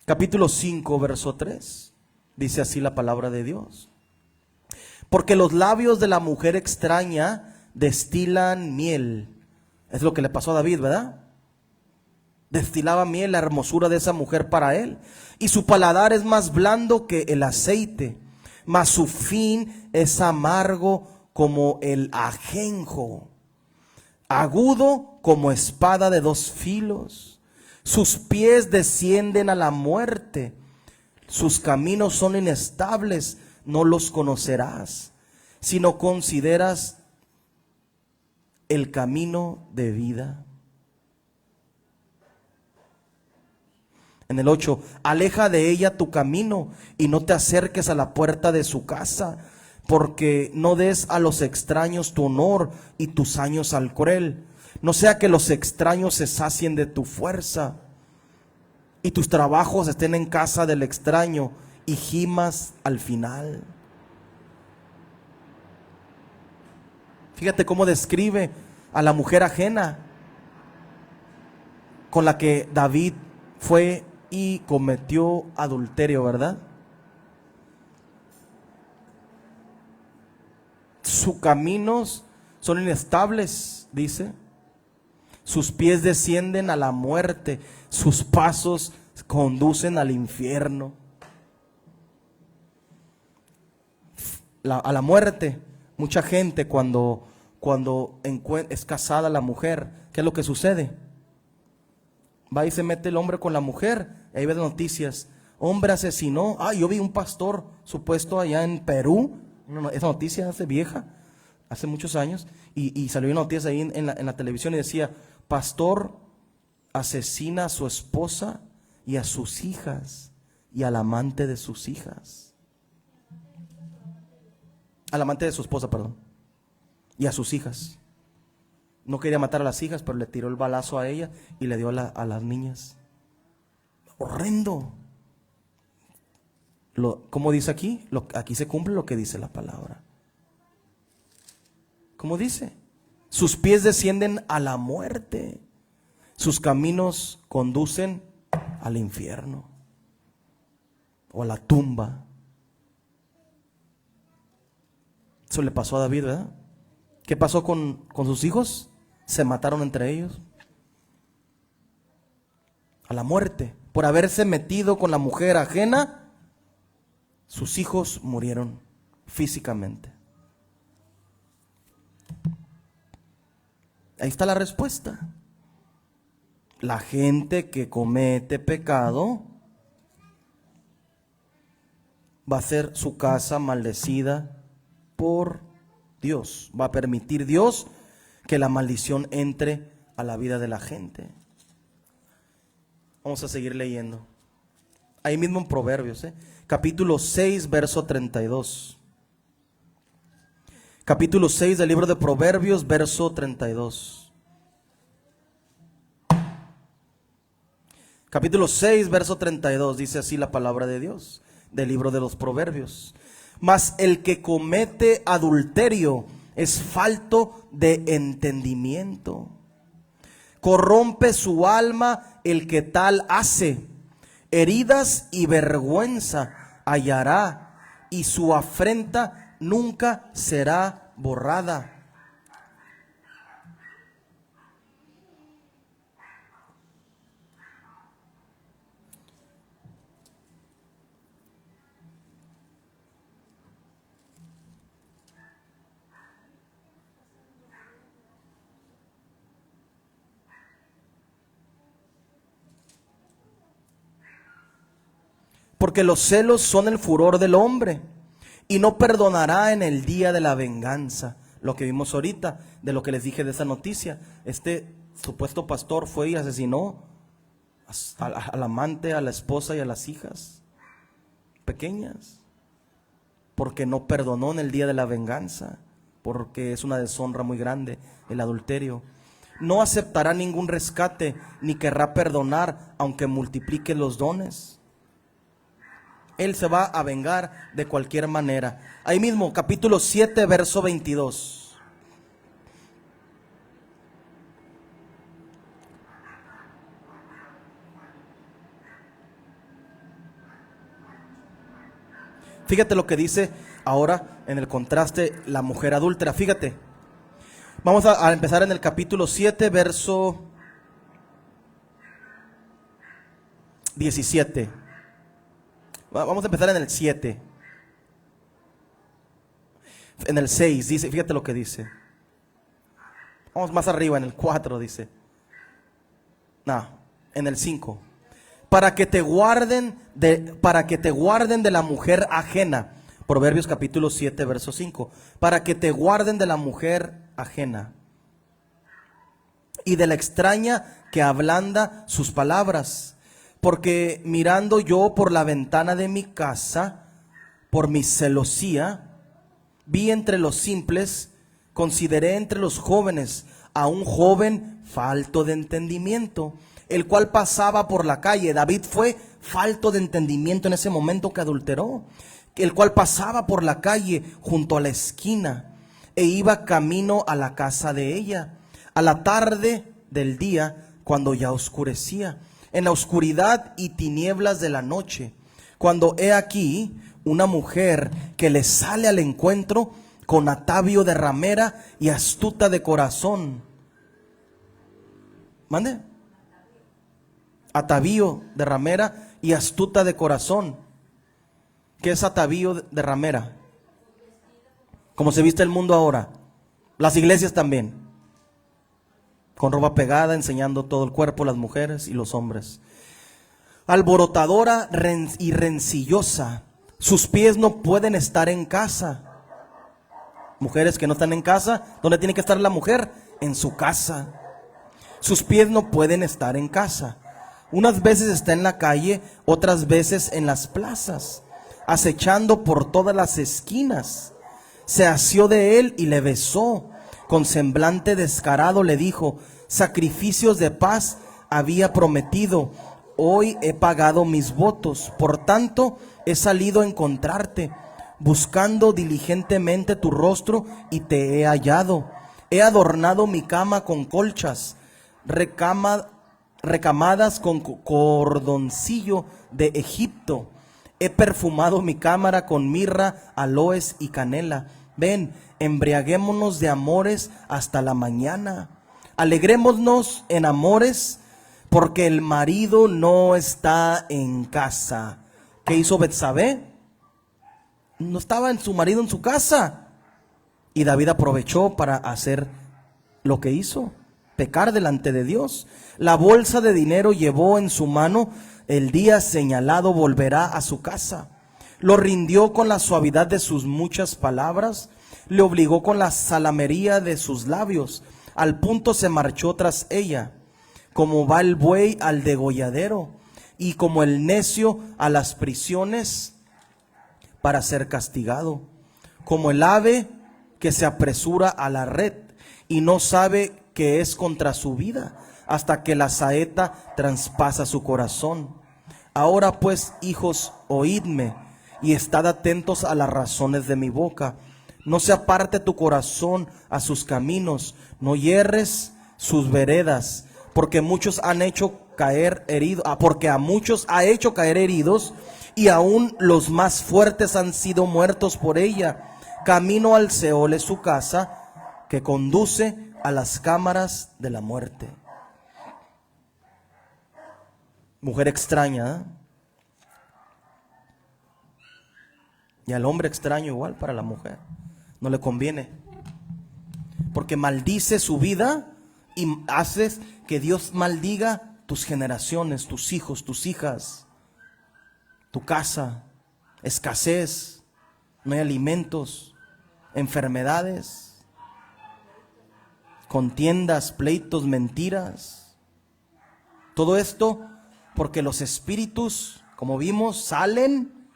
Capítulo 5, verso 3. Dice así la palabra de Dios. Porque los labios de la mujer extraña destilan miel. Es lo que le pasó a David, ¿verdad? Destilaba miel, la hermosura de esa mujer para él. Y su paladar es más blando que el aceite, mas su fin es amargo como el ajenjo, agudo como espada de dos filos. Sus pies descienden a la muerte, sus caminos son inestables, no los conocerás, si no consideras el camino de vida. En el 8, aleja de ella tu camino y no te acerques a la puerta de su casa, porque no des a los extraños tu honor y tus años al cruel. No sea que los extraños se sacien de tu fuerza y tus trabajos estén en casa del extraño y gimas al final. Fíjate cómo describe a la mujer ajena con la que David fue y cometió adulterio, ¿verdad? Sus caminos son inestables, dice. Sus pies descienden a la muerte, sus pasos conducen al infierno. A la muerte. Mucha gente cuando es casada la mujer, ¿qué es lo que sucede? Va y se mete el hombre con la mujer. Ahí ves noticias. Hombre asesinó. Yo vi un pastor supuesto allá en Perú. Esa noticia hace vieja, hace muchos años. Y salió una noticia ahí en la televisión y decía: pastor asesina a su esposa y a sus hijas y al amante de sus hijas. Al amante de su esposa, perdón. Y a sus hijas. No quería matar a las hijas, pero le tiró el balazo a ella y le dio a las niñas. Horrendo. ¿Cómo dice aquí? Aquí se cumple lo que dice la palabra. ¿Cómo dice? Sus pies descienden a la muerte, sus caminos conducen al infierno o a la tumba. Eso le pasó a David, ¿verdad? ¿Qué pasó con sus hijos? Se mataron entre ellos. A la muerte. Por haberse metido con la mujer ajena, sus hijos murieron físicamente. Ahí está la respuesta. La gente que comete pecado va a ser su casa maldecida por Dios. Va a permitir Dios que la maldición entre a la vida de la gente. Vamos a seguir leyendo. Ahí mismo en Proverbios, capítulo 6, verso 32. Capítulo 6 del libro de Proverbios, verso 32. Capítulo 6, verso 32, dice así la palabra de Dios, del libro de los Proverbios. Mas el que comete adulterio es falto de entendimiento. Corrompe su alma el que tal hace. Heridas y vergüenza hallará, y su afrenta nunca será borrada. Porque los celos son el furor del hombre, y no perdonará en el día de la venganza. Lo que vimos ahorita, de lo que les dije de esa noticia. Este supuesto pastor fue y asesinó al amante, a la esposa y a las hijas pequeñas, porque no perdonó en el día de la venganza, porque es una deshonra muy grande el adulterio. No aceptará ningún rescate, ni querrá perdonar, aunque multiplique los dones. Él se va a vengar de cualquier manera. Ahí mismo, capítulo 7, verso 22. Fíjate lo que dice ahora en el contraste la mujer adúltera. Fíjate. Vamos a empezar en el capítulo 7, verso 17. Vamos a empezar en el 7. En el 6 dice, fíjate lo que dice. Vamos más arriba, en el 4 dice. No, en el 5. Para que te guarden de la mujer ajena. Proverbios capítulo 7, verso 5. Para que te guarden de la mujer ajena y de la extraña que ablanda sus palabras. Porque mirando yo por la ventana de mi casa, por mi celosía, vi entre los simples, consideré entre los jóvenes a un joven falto de entendimiento, el cual pasaba por la calle. David fue falto de entendimiento en ese momento que adulteró, el cual pasaba por la calle junto a la esquina e iba camino a la casa de ella, a la tarde del día, cuando ya oscurecía, en la oscuridad y tinieblas de la noche, cuando he aquí una mujer que le sale al encuentro con atavío de ramera y astuta de corazón. ¿Mande? Atavío de ramera y astuta de corazón. ¿Qué es atavío de ramera? Como se viste el mundo ahora. Las iglesias también. Con ropa pegada, enseñando todo el cuerpo, las mujeres y los hombres. Alborotadora y rencillosa, sus pies no pueden estar en casa. Mujeres que no están en casa, ¿dónde tiene que estar la mujer? En su casa. Sus pies no pueden estar en casa. Unas veces está en la calle, otras veces en las plazas, acechando por todas las esquinas. Se asió de él y le besó. Con semblante descarado le dijo: sacrificios de paz había prometido, hoy he pagado mis votos, por tanto he salido a encontrarte, buscando diligentemente tu rostro y te he hallado. He adornado mi cama con colchas, recamadas con cordoncillo de Egipto. He perfumado mi cámara con mirra, aloes y canela. Ven, embriaguémonos de amores hasta la mañana. Alegrémonos en amores, porque el marido no está en casa. ¿Qué hizo Betsabé? No estaba su marido en su casa. Y David aprovechó para hacer lo que hizo: pecar delante de Dios. La bolsa de dinero llevó en su mano. El día señalado volverá a su casa. Lo rindió con la suavidad de sus muchas palabras, le obligó con la salamería de sus labios. Al punto se marchó tras ella, como va el buey al degolladero, y como el necio a las prisiones para ser castigado, como el ave que se apresura a la red y no sabe que es contra su vida, hasta que la saeta traspasa su corazón. Ahora pues, hijos, oídme y estad atentos a las razones de mi boca. No se aparte tu corazón a sus caminos, no hierres sus veredas, porque muchos han hecho caer heridos, porque a muchos ha hecho caer heridos, y aún los más fuertes han sido muertos por ella. Camino al Seol es su casa, que conduce a las cámaras de la muerte. Mujer extraña, ¿eh? Y al hombre extraño igual para la mujer. No le conviene, porque maldice su vida y haces que Dios maldiga tus generaciones, tus hijos, tus hijas, tu casa, escasez, no hay alimentos, enfermedades, contiendas, pleitos, mentiras. Todo esto porque los espíritus, como vimos, salen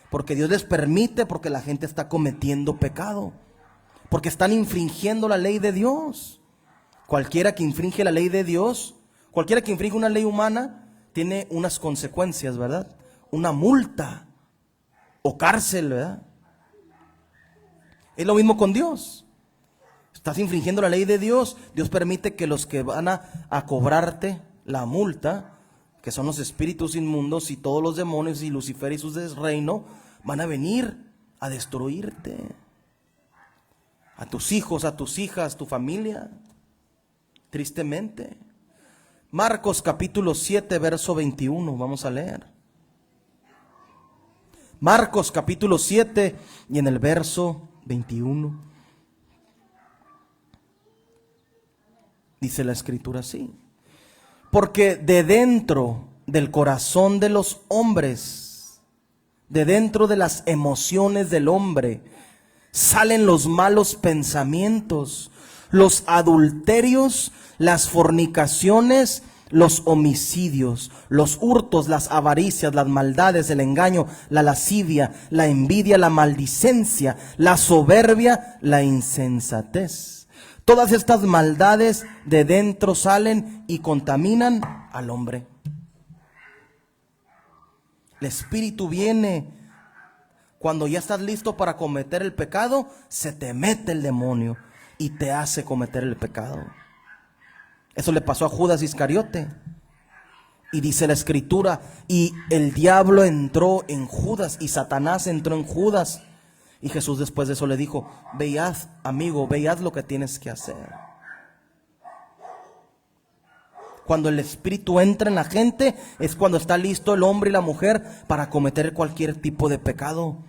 porque Dios les permite, porque la gente está cometiendo pecado, porque están infringiendo la ley de Dios. Cualquiera que infringe la ley de Dios, cualquiera que infringe una ley humana, tiene unas consecuencias, ¿verdad? Una multa o cárcel, ¿verdad? Es lo mismo con Dios. Estás infringiendo la ley de Dios, Dios permite que los que van a cobrarte la multa, que son los espíritus inmundos y todos los demonios y Lucifer y su reino, van a venir a destruirte, a tus hijos, a tus hijas, tu familia, tristemente. Marcos capítulo 7, verso 21, vamos a leer. Marcos capítulo 7 y en el verso 21. Dice la escritura así: porque de dentro del corazón de los hombres, de dentro de las emociones del hombre, salen los malos pensamientos, los adulterios, las fornicaciones, los homicidios, los hurtos, las avaricias, las maldades, el engaño, la lascivia, la envidia, la maldicencia, la soberbia, la insensatez. Todas estas maldades de dentro salen y contaminan al hombre. El espíritu viene cuando ya estás listo para cometer el pecado, se te mete el demonio y te hace cometer el pecado. Eso le pasó a Judas Iscariote. Y dice la escritura, y el diablo entró en Judas y Satanás entró en Judas. Y Jesús después de eso le dijo: ve y haz, amigo, ve y haz lo que tienes que hacer. Cuando el espíritu entra en la gente, es cuando está listo el hombre y la mujer para cometer cualquier tipo de pecado.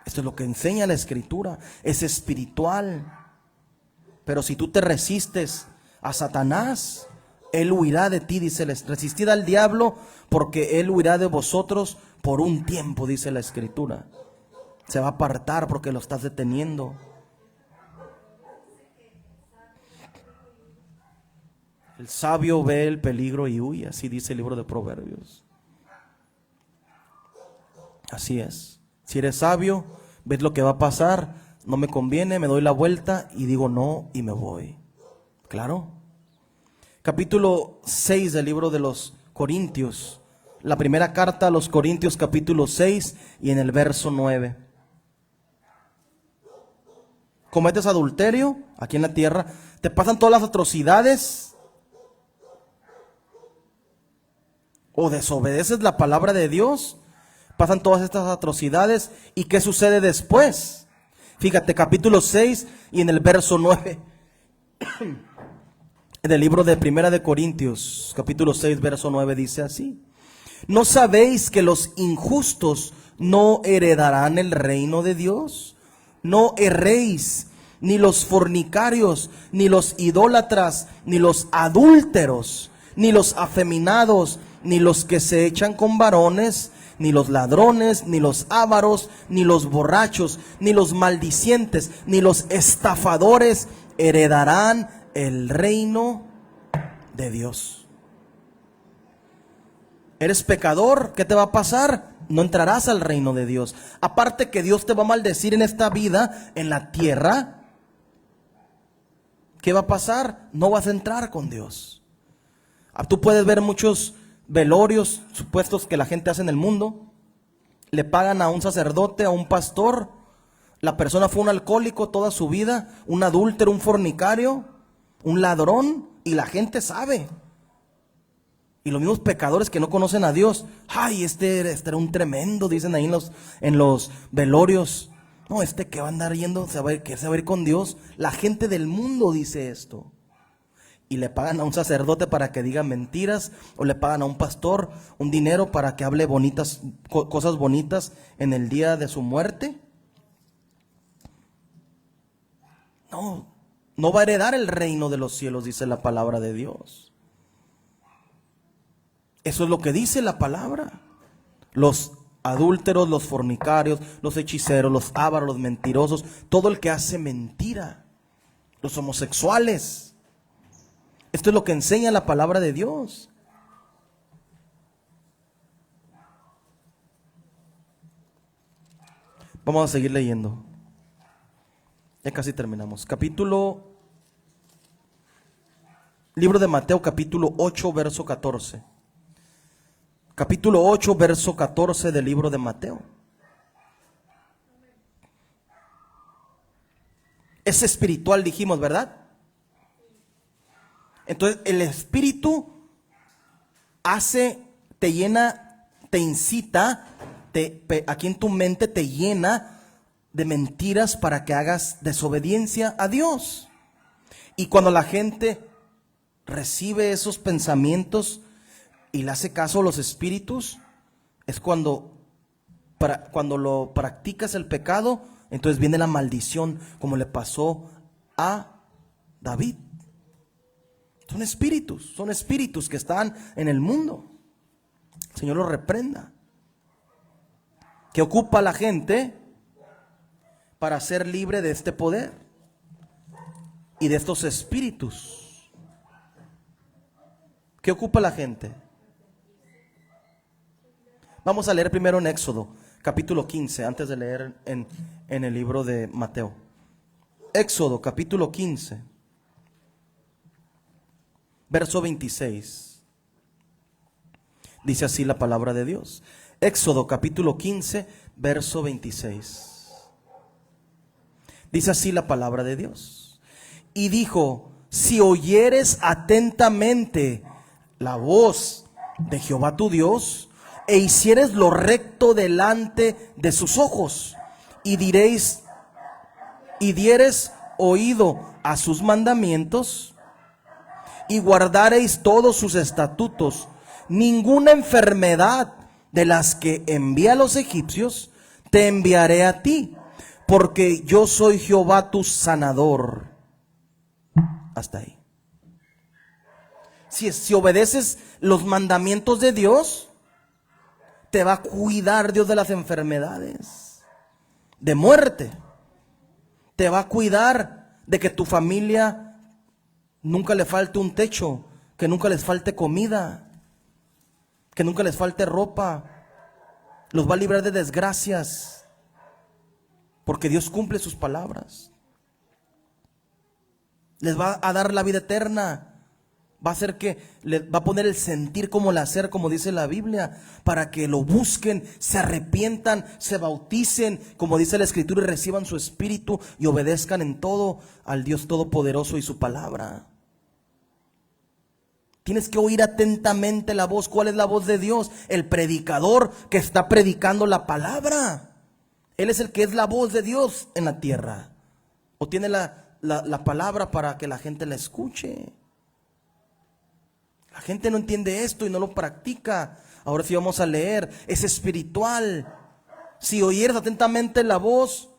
Esto es lo que enseña la escritura, es espiritual. Pero si tú te resistes a Satanás, él huirá de ti, dice, resistid al diablo porque él huirá de vosotros por un tiempo, dice la escritura. Se va a apartar porque lo estás deteniendo. El sabio ve el peligro y huye, así dice el libro de Proverbios. Así es. Si eres sabio, ves lo que va a pasar, no me conviene, me doy la vuelta y digo no y me voy. Claro. Capítulo 6 del libro de los Corintios. La primera carta a los Corintios, capítulo 6 y en el verso 9. Cometes adulterio aquí en la tierra, te pasan todas las atrocidades, o desobedeces la palabra de Dios, pasan todas estas atrocidades. ¿Y qué sucede después? Fíjate, capítulo 6 y en el verso 9 del libro de Primera de Corintios, capítulo 6, verso 9 dice así: ¿no sabéis que los injustos no heredarán el reino de Dios? No erréis, ni los fornicarios, ni los idólatras, ni los adúlteros, ni los afeminados, ni los que se echan con varones, ni los ladrones, ni los ávaros, ni los borrachos, ni los maldicientes, ni los estafadores heredarán el reino de Dios. ¿Eres pecador? ¿Qué te va a pasar? No entrarás al reino de Dios. Aparte que Dios te va a maldecir en esta vida, en la tierra, ¿qué va a pasar? No vas a entrar con Dios. Tú puedes ver muchos velorios supuestos que la gente hace en el mundo. Le pagan a un sacerdote, a un pastor. La persona fue un alcohólico toda su vida, un adúltero, un fornicario, un ladrón, y la gente sabe. Y los mismos pecadores que no conocen a Dios, ay, este era un tremendo, dicen ahí en los velorios. No, que va a andar yendo, que se va a ir con Dios. La gente del mundo dice esto. Y le pagan a un sacerdote para que diga mentiras, o le pagan a un pastor un dinero para que hable cosas bonitas en el día de su muerte. No va a heredar el reino de los cielos, dice la palabra de Dios. Eso es lo que dice la palabra. Los adúlteros, los fornicarios, los hechiceros, los ávaros, los mentirosos, todo el que hace mentira, los homosexuales. Esto es lo que enseña la palabra de Dios. Vamos a seguir leyendo. Ya casi terminamos. Libro de Mateo, capítulo 8, verso 14. Capítulo 8, verso 14 del libro de Mateo. Es espiritual, dijimos, ¿verdad? Entonces el espíritu te llena, te incita, aquí en tu mente te llena de mentiras para que hagas desobediencia a Dios. Y cuando la gente recibe esos pensamientos y le hace caso a los espíritus, es cuando lo practicas el pecado, entonces viene la maldición, como le pasó a David. Son espíritus que están en el mundo. El Señor los reprenda. ¿Qué ocupa la gente para ser libre de este poder y de estos espíritus? ¿Qué ocupa la gente? Vamos a leer primero en Éxodo, capítulo 15, antes de leer en el libro de Mateo. Éxodo, capítulo 15, verso 26. Dice así la palabra de Dios. Éxodo, capítulo 15, verso 26. Dice así la palabra de Dios. Y dijo: si oyeres atentamente la voz de Jehová tu Dios, e hicieres lo recto delante de sus ojos, y dieres oído a sus mandamientos, y guardareis todos sus estatutos, ninguna enfermedad de las que envié a los egipcios te enviaré a ti, porque yo soy Jehová tu sanador. Hasta ahí. Si obedeces los mandamientos de Dios, te va a cuidar Dios de las enfermedades, de muerte. Te va a cuidar de que tu familia nunca le falte un techo, que nunca les falte comida, que nunca les falte ropa. Los va a librar de desgracias, porque Dios cumple sus palabras. Les va a dar la vida eterna. Va a hacer va a poner el sentir como el hacer, como dice la Biblia, para que lo busquen, se arrepientan, se bauticen, como dice la Escritura, y reciban su espíritu y obedezcan en todo al Dios Todopoderoso y su palabra. Tienes que oír atentamente la voz. ¿Cuál es la voz de Dios? El predicador que está predicando la palabra. Él es el que es la voz de Dios en la tierra. O tiene la palabra para que la gente la escuche. La gente no entiende esto y no lo practica. Ahora sí vamos a leer. Es espiritual. Si oyeres atentamente la voz,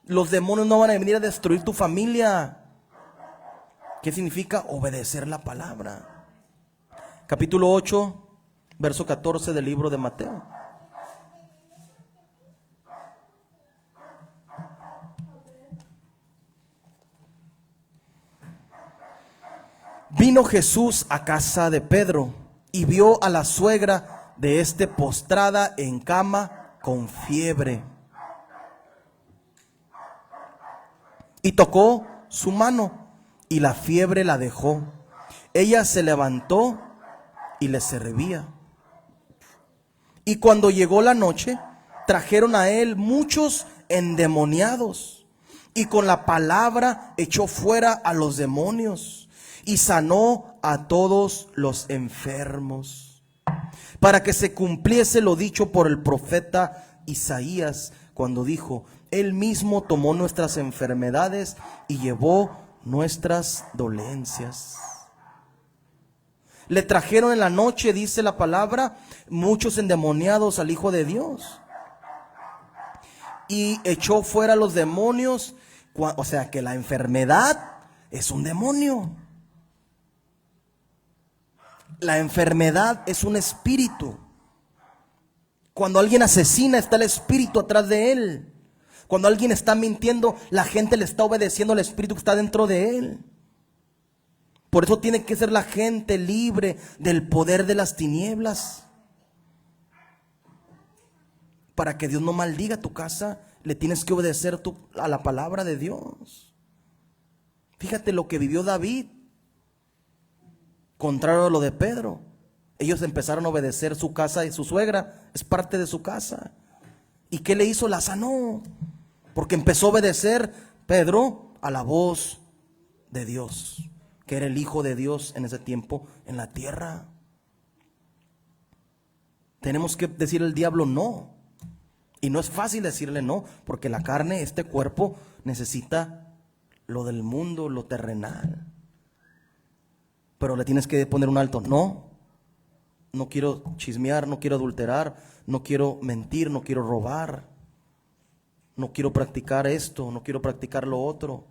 los demonios no van a venir a destruir tu familia. ¿Qué significa? Obedecer la palabra. Capítulo 8, verso 14 del libro de Mateo. Vino Jesús a casa de Pedro y vio a la suegra de éste postrada en cama con fiebre. Y tocó su mano y la fiebre la dejó. Ella se levantó y le servía. Y cuando llegó la noche, trajeron a él muchos endemoniados, y con la palabra echó fuera a los demonios y sanó a todos los enfermos, para que se cumpliese lo dicho por el profeta Isaías, cuando dijo: Él mismo tomó nuestras enfermedades y llevó nuestras dolencias. Le trajeron en la noche, dice la palabra, muchos endemoniados al Hijo de Dios, y echó fuera los demonios. O sea que la enfermedad es un demonio. La enfermedad es un espíritu. Cuando alguien asesina, está el espíritu atrás de él. Cuando alguien está mintiendo, la gente le está obedeciendo al espíritu que está dentro de él. Por eso tiene que ser la gente libre del poder de las tinieblas. Para que Dios no maldiga tu casa, le tienes que obedecer a la palabra de Dios. Fíjate lo que vivió David, contrario a lo de Pedro. Ellos empezaron a obedecer su casa, y su suegra es parte de su casa. ¿Y qué le hizo? La sanó. Porque empezó a obedecer Pedro a la voz de Dios, que era el Hijo de Dios en ese tiempo en la tierra. Tenemos que decir al diablo no. Y no es fácil decirle no, porque la carne, este cuerpo, necesita lo del mundo, lo terrenal. Pero le tienes que poner un alto. No, no quiero chismear, no quiero adulterar, no quiero mentir, no quiero robar, no quiero practicar esto, no quiero practicar lo otro.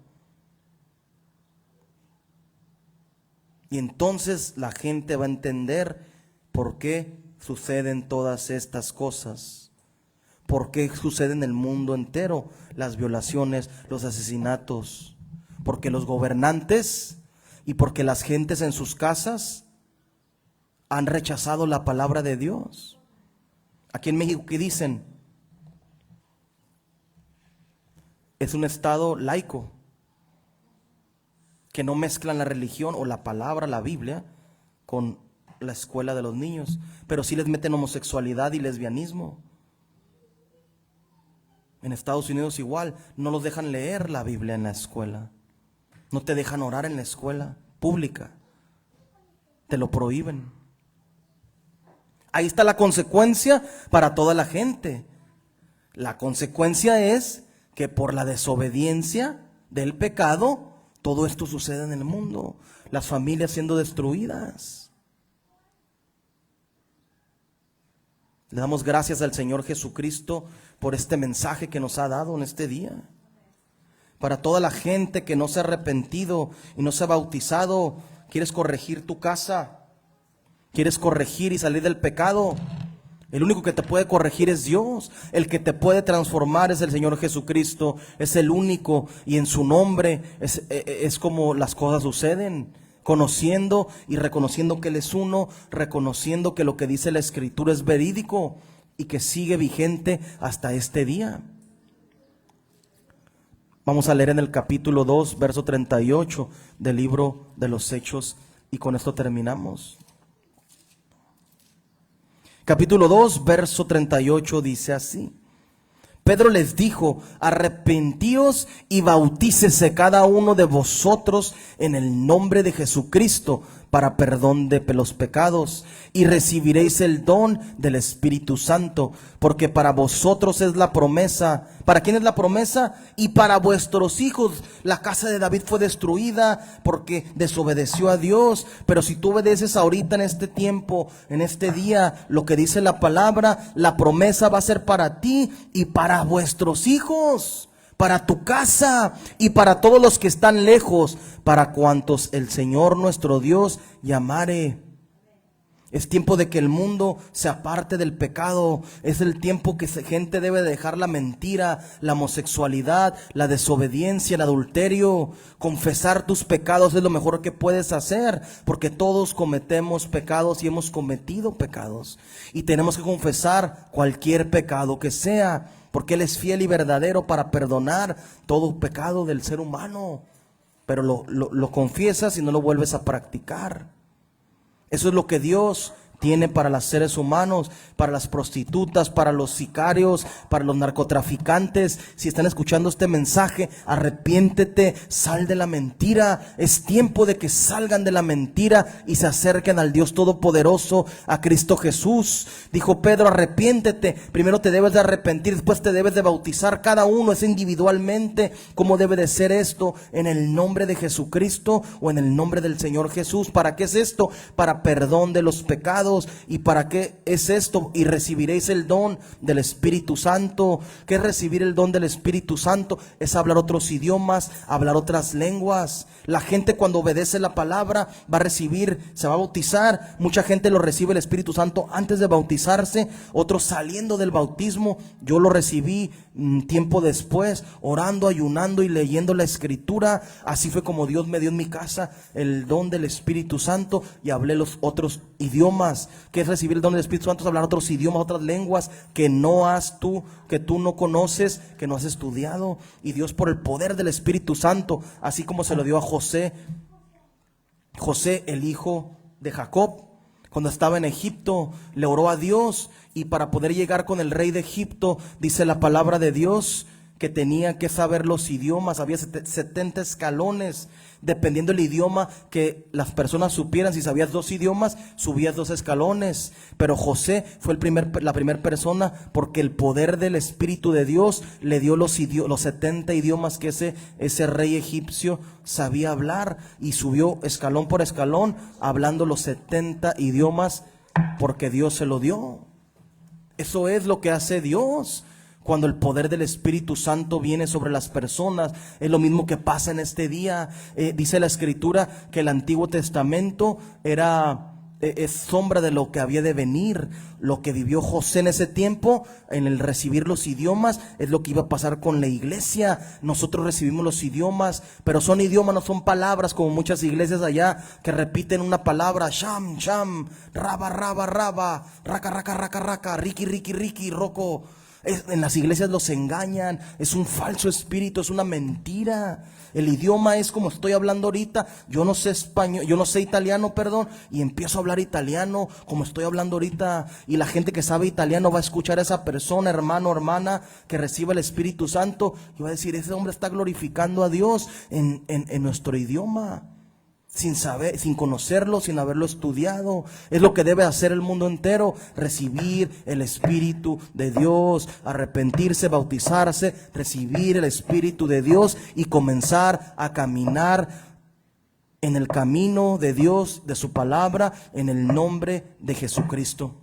Y entonces la gente va a entender por qué suceden todas estas cosas. ¿Por qué sucede en el mundo entero las violaciones, los asesinatos? Porque los gobernantes y porque las gentes en sus casas han rechazado la palabra de Dios. Aquí en México, ¿qué dicen? Es un estado laico, que no mezclan la religión o la palabra, la Biblia, con la escuela de los niños, pero sí les meten homosexualidad y lesbianismo. En Estados Unidos igual, no los dejan leer la Biblia en la escuela, no te dejan orar en la escuela pública, te lo prohíben. Ahí está la consecuencia para toda la gente. La consecuencia es que por la desobediencia del pecado, todo esto sucede en el mundo, las familias siendo destruidas. Le damos gracias al Señor Jesucristo por este mensaje que nos ha dado en este día. Para toda la gente que no se ha arrepentido y no se ha bautizado, ¿quieres corregir tu casa? ¿Quieres corregir y salir del pecado? El único que te puede corregir es Dios. El que te puede transformar es el Señor Jesucristo. Es el único, y en su nombre es como las cosas suceden. Conociendo y reconociendo que Él es uno, reconociendo que lo que dice la Escritura es verídico y que sigue vigente hasta este día. Vamos a leer en el capítulo 2, verso 38 del libro de los Hechos, y con esto terminamos. Capítulo 2, verso 38 dice así: Pedro les dijo: arrepentíos y bautícese cada uno de vosotros en el nombre de Jesucristo para perdón de los pecados, y recibiréis el don del Espíritu Santo, porque para vosotros es la promesa. ¿Para quién es la promesa? Y para vuestros hijos. La casa de David fue destruida porque desobedeció a Dios, pero si tú obedeces ahorita en este tiempo, en este día, lo que dice la palabra, la promesa va a ser para ti y para vuestros hijos, para tu casa y para todos los que están lejos, para cuantos el Señor nuestro Dios llamare. Es tiempo de que el mundo se aparte del pecado. Es el tiempo que gente debe dejar la mentira, la homosexualidad, la desobediencia, el adulterio. Confesar tus pecados es lo mejor que puedes hacer, porque todos cometemos pecados y hemos cometido pecados. Y tenemos que confesar cualquier pecado que sea, porque Él es fiel y verdadero para perdonar todo pecado del ser humano. Pero lo confiesas y no lo vuelves a practicar. Eso es lo que Dios tiene para los seres humanos, para las prostitutas, para los sicarios, para los narcotraficantes. Si están escuchando este mensaje, arrepiéntete, sal de la mentira. Es tiempo de que salgan de la mentira y se acerquen al Dios Todopoderoso, a Cristo Jesús. Dijo Pedro, arrepiéntete. Primero te debes de arrepentir, después te debes de bautizar. Cada uno es individualmente. ¿Cómo debe de ser esto? En el nombre de Jesucristo o en el nombre del Señor Jesús. ¿Para qué es esto? Para perdón de los pecados. ¿Y para qué es esto? Y recibiréis el don del Espíritu Santo. ¿Qué es recibir el don del Espíritu Santo? Es hablar otros idiomas, hablar otras lenguas. La gente cuando obedece la palabra va a recibir, se va a bautizar. Mucha gente lo recibe el Espíritu Santo antes de bautizarse, otros saliendo del bautismo. Yo lo recibí tiempo después, orando, ayunando y leyendo la Escritura. Así fue como Dios me dio en mi casa el don del Espíritu Santo y hablé los otros idiomas. ¿Qué es recibir el don del Espíritu Santo? Es hablar otros idiomas, otras lenguas que tú no conoces, que no has estudiado. Y Dios, por el poder del Espíritu Santo, así como se lo dio a José, el hijo de Jacob, cuando estaba en Egipto, le oró a Dios, y para poder llegar con el rey de Egipto, dice la palabra de Dios, que tenía que saber los idiomas. Había 70 escalones, dependiendo del idioma que las personas supieran. Si sabías 2 idiomas, subías 2 escalones. Pero José fue la primera persona, porque el poder del Espíritu de Dios le dio los 70 idiomas que ese rey egipcio sabía hablar, y subió escalón por escalón, hablando los 70 idiomas, porque Dios se lo dio. Eso es lo que hace Dios. Cuando el poder del Espíritu Santo viene sobre las personas, es lo mismo que pasa en este día. Dice la Escritura que el Antiguo Testamento es sombra de lo que había de venir. Lo que vivió José en ese tiempo, en el recibir los idiomas, es lo que iba a pasar con la iglesia. Nosotros recibimos los idiomas, pero son idiomas, no son palabras, como muchas iglesias allá que repiten una palabra: sham, sham, raba, raba, raba, raca, raca, raca, raca, riki, riki, riki, roco. En las iglesias los engañan, es un falso espíritu, es una mentira. El idioma es como estoy hablando ahorita. Yo no sé español, yo no sé italiano, perdón, y empiezo a hablar italiano como estoy hablando ahorita, y la gente que sabe italiano va a escuchar a esa persona, hermano, hermana, que recibe el Espíritu Santo, y va a decir: ese hombre está glorificando a Dios en nuestro idioma, sin saber, sin conocerlo, sin haberlo estudiado. Es lo que debe hacer el mundo entero: recibir el Espíritu de Dios, arrepentirse, bautizarse, recibir el Espíritu de Dios y comenzar a caminar en el camino de Dios, de su palabra, en el nombre de Jesucristo.